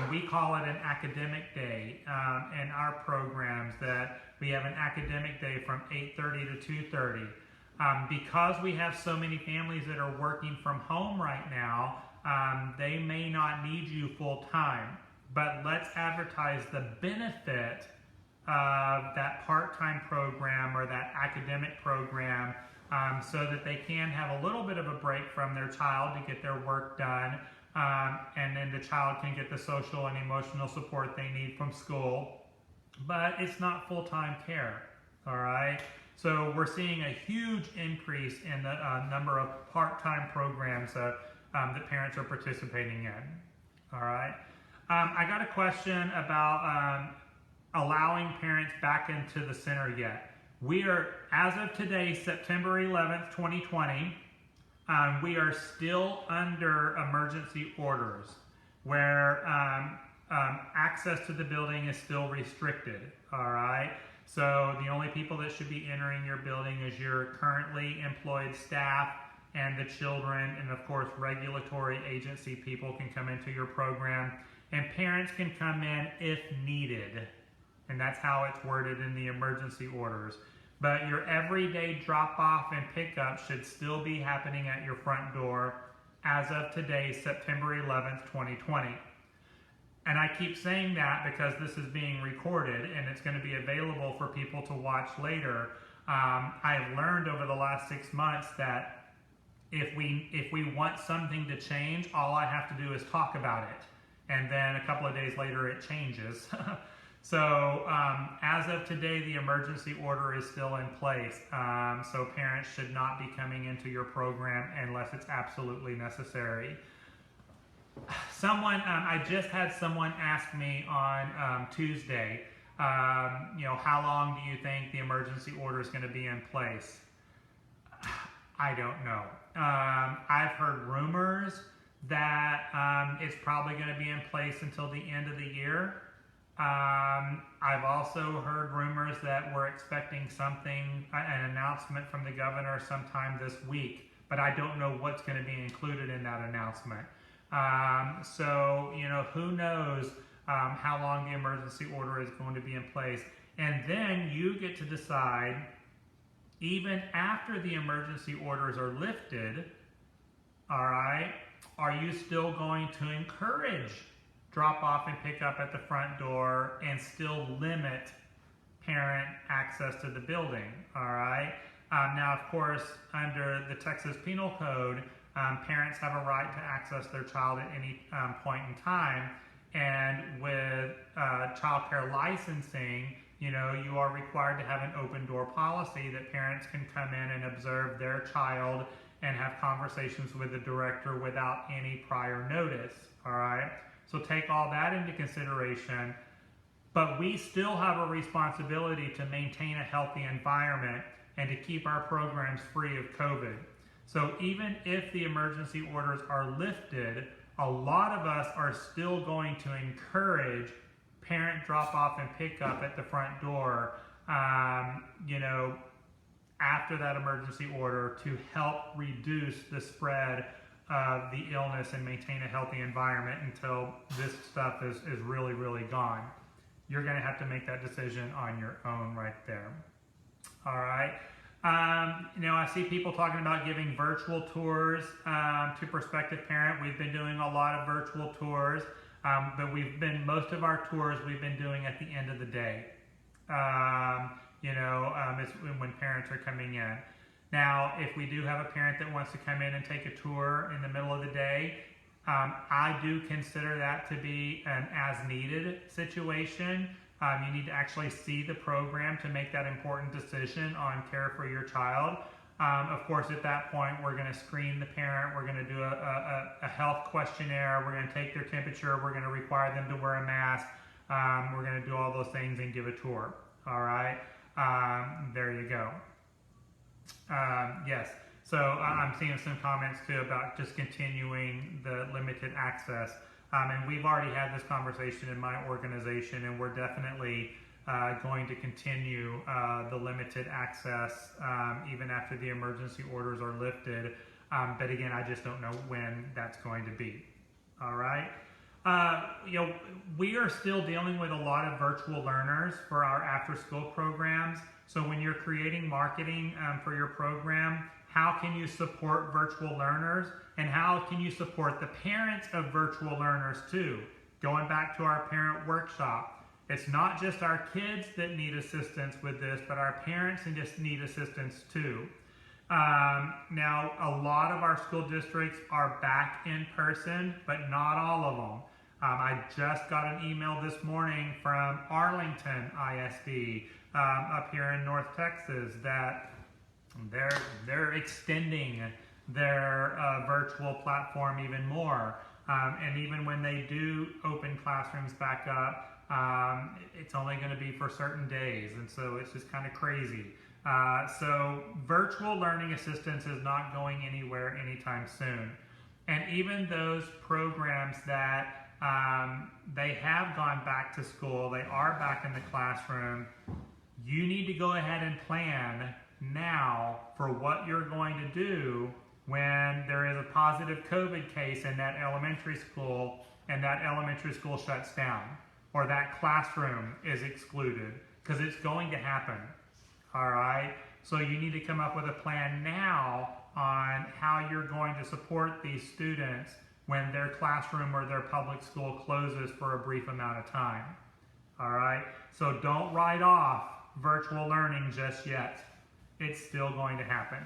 We call it an academic day in our programs, that we have an academic day from 8:30 to 2:30. Because we have so many families that are working from home right now, they may not need you full-time, but let's advertise the benefit of that part-time program or that academic program so that they can have a little bit of a break from their child to get their work done, and then the child can get the social and emotional support they need from school. But it's not full-time care, all right? So we're seeing a huge increase in the number of part-time programs that parents are participating in, all right? I got a question about allowing parents back into the center yet. We are, as of today, September 11th, 2020, we are still under emergency orders where access to the building is still restricted, all right? So the only people that should be entering your building is your currently employed staff and the children, and of course regulatory agency people can come into your program, and parents can come in if needed. And that's how it's worded in the emergency orders. But your everyday drop-off and pickup should still be happening at your front door as of today, September 11th, 2020. And I keep saying that because this is being recorded and it's going to be available for people to watch later. I have learned over the last 6 months that if we want something to change, all I have to do is talk about it. And then a couple of days later it changes. So as of today, the emergency order is still in place. So parents should not be coming into your program unless it's absolutely necessary. I just had someone ask me on Tuesday, how long do you think the emergency order is going to be in place? I don't know. I've heard rumors that it's probably going to be in place until the end of the year. I've also heard rumors that we're expecting an announcement from the governor sometime this week, but I don't know what's going to be included in that announcement. So, who knows how long the emergency order is going to be in place. And then you get to decide, even after the emergency orders are lifted, all right, are you still going to encourage drop off and pick up at the front door and still limit parent access to the building, all right? Now, of course, under the Texas Penal Code, parents have a right to access their child at any point in time. And with child care licensing, you are required to have an open door policy that parents can come in and observe their child and have conversations with the director without any prior notice, all right? So take all that into consideration, but we still have a responsibility to maintain a healthy environment and to keep our programs free of COVID. So even if the emergency orders are lifted, a lot of us are still going to encourage parent drop-off and pick-up at the front door, after that emergency order, to help reduce the spread of the illness and maintain a healthy environment until this stuff is really, really gone. You're going to have to make that decision on your own right there. All right. I see people talking about giving virtual tours to prospective parent. We've been doing a lot of virtual tours, but most of our tours we've been doing at the end of the day. It's when parents are coming in. Now, if we do have a parent that wants to come in and take a tour in the middle of the day, I do consider that to be an as-needed situation. You need to actually see the program to make that important decision on care for your child. Of course, at that point, we're going to screen the parent. We're going to do a health questionnaire. We're going to take their temperature. We're going to require them to wear a mask. We're going to do all those things and give a tour. All right. There you go. Yes. So I'm seeing some comments too about just continuing the limited access. And we've already had this conversation in my organization, and we're definitely going to continue the limited access even after the emergency orders are lifted. But again, I just don't know when that's going to be. All right. We are still dealing with a lot of virtual learners for our after-school programs. So when you're creating marketing for your program, how can you support virtual learners, and how can you support the parents of virtual learners too? Going back to our parent workshop, it's not just our kids that need assistance with this, but our parents just need assistance too. Now, a lot of our school districts are back in person, but not all of them. I just got an email this morning from Arlington ISD up here in North Texas that they're extending their virtual platform even more. And even when they do open classrooms back up, it's only going to be for certain days. And so it's just kind of crazy. So virtual learning assistance is not going anywhere anytime soon. And even those programs that they have gone back to school, they are back in the classroom, you need to go ahead and plan now for what you're going to do when there is a positive COVID case in that elementary school and that elementary school shuts down or that classroom is excluded, because it's going to happen. All right, so you need to come up with a plan now on how you're going to support these students when their classroom or their public school closes for a brief amount of time. All right, so don't write off virtual learning just yet. It's still going to happen.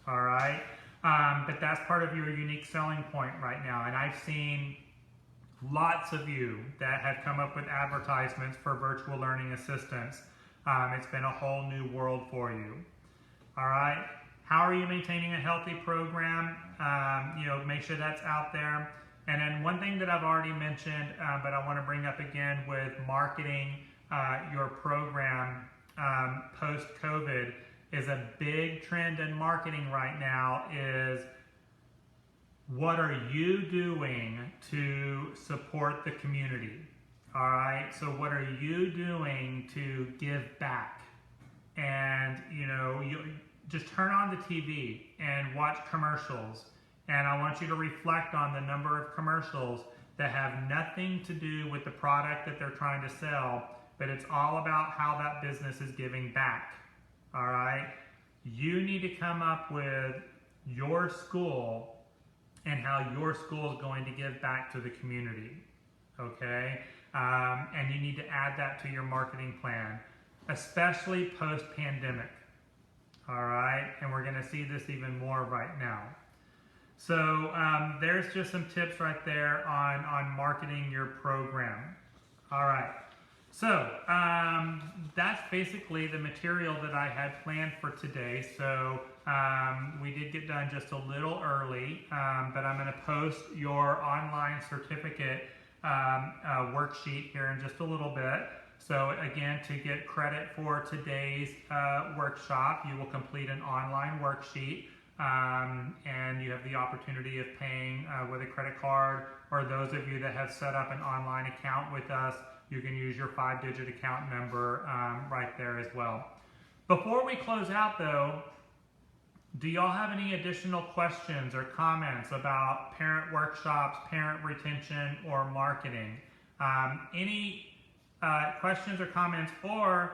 All right, but that's part of your unique selling point right now. And I've seen lots of you that have come up with advertisements for virtual learning assistance. It's been a whole new world for you. All right, how are you maintaining a healthy program? Make sure that's out there. And then one thing that I've already mentioned, but I want to bring up again with marketing your program post-COVID, is a big trend in marketing right now is what are you doing to support the community? All right, so what are you doing to give back? And you just turn on the TV and watch commercials, and I want you to reflect on the number of commercials that have nothing to do with the product that they're trying to sell, but it's all about how that business is giving back. All right, you need to come up with your school and how your school is going to give back to the community. Okay, and you need to add that to your marketing plan, especially post-pandemic. All right, and we're going to see this even more right now. So there's just some tips right there on marketing your program. All right, so that's basically the material that I had planned for today. So we did get done just a little early, but I'm going to post your online certificate worksheet here in just a little bit. So again, to get credit for today's workshop, you will complete an online worksheet, and you have the opportunity of paying with a credit card, or those of you that have set up an online account with us, you can use your 5-digit account number right there as well. Before we close out though, do y'all have any additional questions or comments about parent workshops, parent retention, or marketing? Any questions or comments, or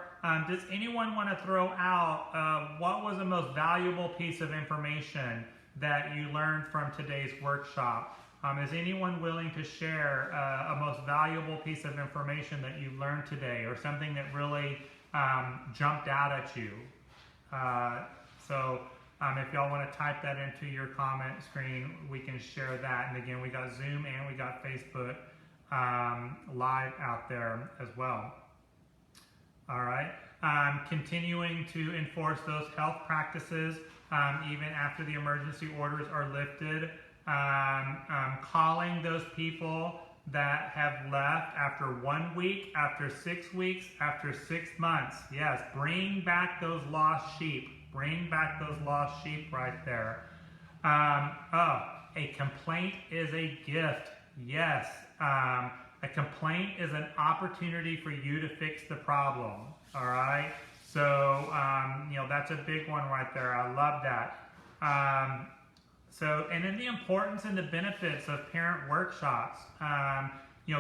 does anyone want to throw out what was the most valuable piece of information that you learned from today's workshop? Is anyone willing to share a most valuable piece of information that you learned today, or something that really jumped out at you? If y'all want to type that into your comment screen, we can share that. And again, we got Zoom and we got Facebook live out there as well. All right. Continuing to enforce those health practices even after the emergency orders are lifted. Calling those people that have left after 1 week, after 6 weeks, after 6 months. Yes, bring back those lost sheep. Bring back those lost sheep right there. A complaint is a gift. Yes, a complaint is an opportunity for you to fix the problem. All right. So that's a big one right there. I love that. And then the importance and the benefits of parent workshops.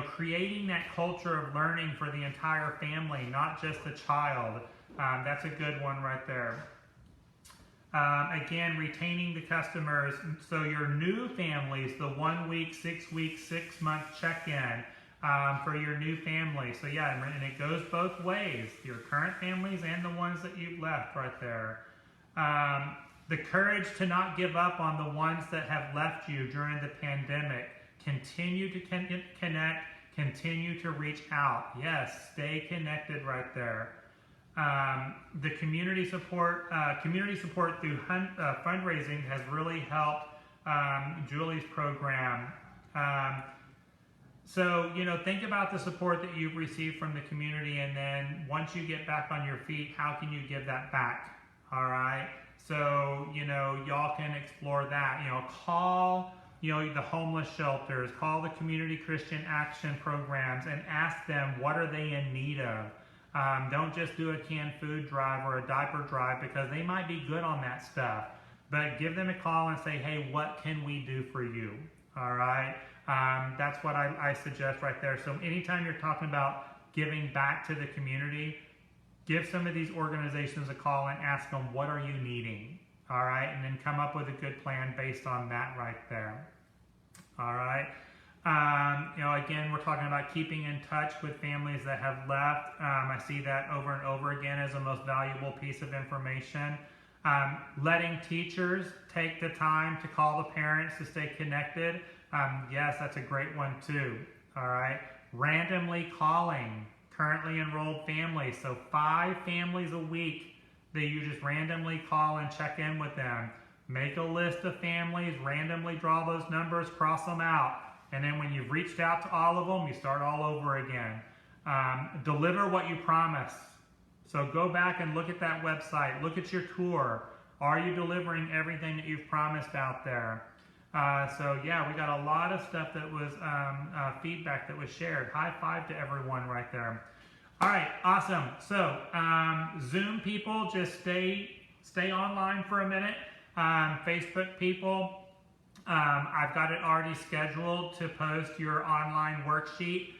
Creating that culture of learning for the entire family, not just the child. That's a good one right there. Again, retaining the customers. So your new families, the 1 week, 6 week, 6 month check-in for your new family. So yeah, and it goes both ways. Your current families and the ones that you've left right there. The courage to not give up on the ones that have left you during the pandemic. Continue to connect, continue to reach out. Yes, stay connected right there. The community support through fundraising has really helped Julie's program. Think about the support that you've received from the community, and then once you get back on your feet, how can you give that back? All right. So, y'all can explore that. Call, the homeless shelters, call the community Christian action programs and ask them, what are they in need of? Don't just do a canned food drive or a diaper drive, because they might be good on that stuff. But give them a call and say, hey, what can we do for you? All right. That's what I suggest right there. So anytime you're talking about giving back to the community, give some of these organizations a call and ask them, what are you needing? All right. And then come up with a good plan based on that right there. All right. Again, we're talking about keeping in touch with families that have left. I see that over and over again as the most valuable piece of information. Letting teachers take the time to call the parents to stay connected. Yes, that's a great one too. All right. Randomly calling currently enrolled families. So 5 families a week that you just randomly call and check in with them. Make a list of families, randomly draw those numbers, cross them out. And then when you've reached out to all of them, you start all over again. Deliver what you promise. So go back and look at that website. Look at your tour. Are you delivering everything that you've promised out there? We got a lot of stuff that was feedback that was shared. High five to everyone right there. All right, awesome. So Zoom people, just stay online for a minute. Facebook people, I've got it already scheduled to post your online worksheet.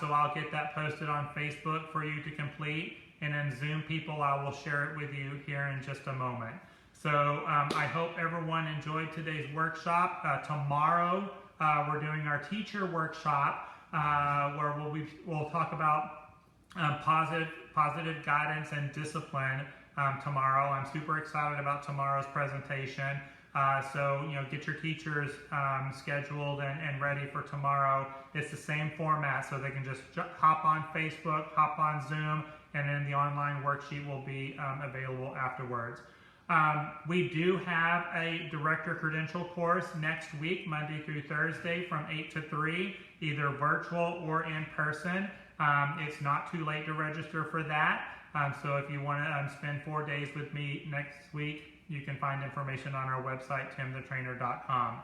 So I'll get that posted on Facebook for you to complete. And then Zoom people, I will share it with you here in just a moment. So I hope everyone enjoyed today's workshop. Tomorrow we're doing our teacher workshop where we'll talk about positive guidance and discipline tomorrow. I'm super excited about tomorrow's presentation. Get your teachers scheduled and ready for tomorrow. It's the same format, so they can just hop on Facebook, hop on Zoom, and then the online worksheet will be available afterwards. We do have a director credential course next week, Monday through Thursday from 8 to 3, either virtual or in person. It's not too late to register for that. So if you want to spend 4 days with me next week, you can find information on our website, timthetrainer.com.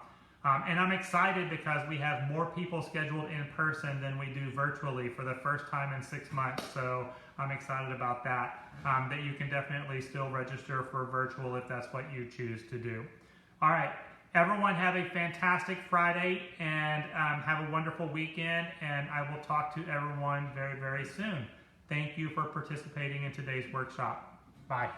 And I'm excited because we have more people scheduled in person than we do virtually for the first time in 6 months. So I'm excited about that. That you can definitely still register for virtual if that's what you choose to do. All right. everyone have a fantastic Friday and have a wonderful weekend. And I will talk to everyone very, very soon. Thank you for participating in today's workshop. Bye.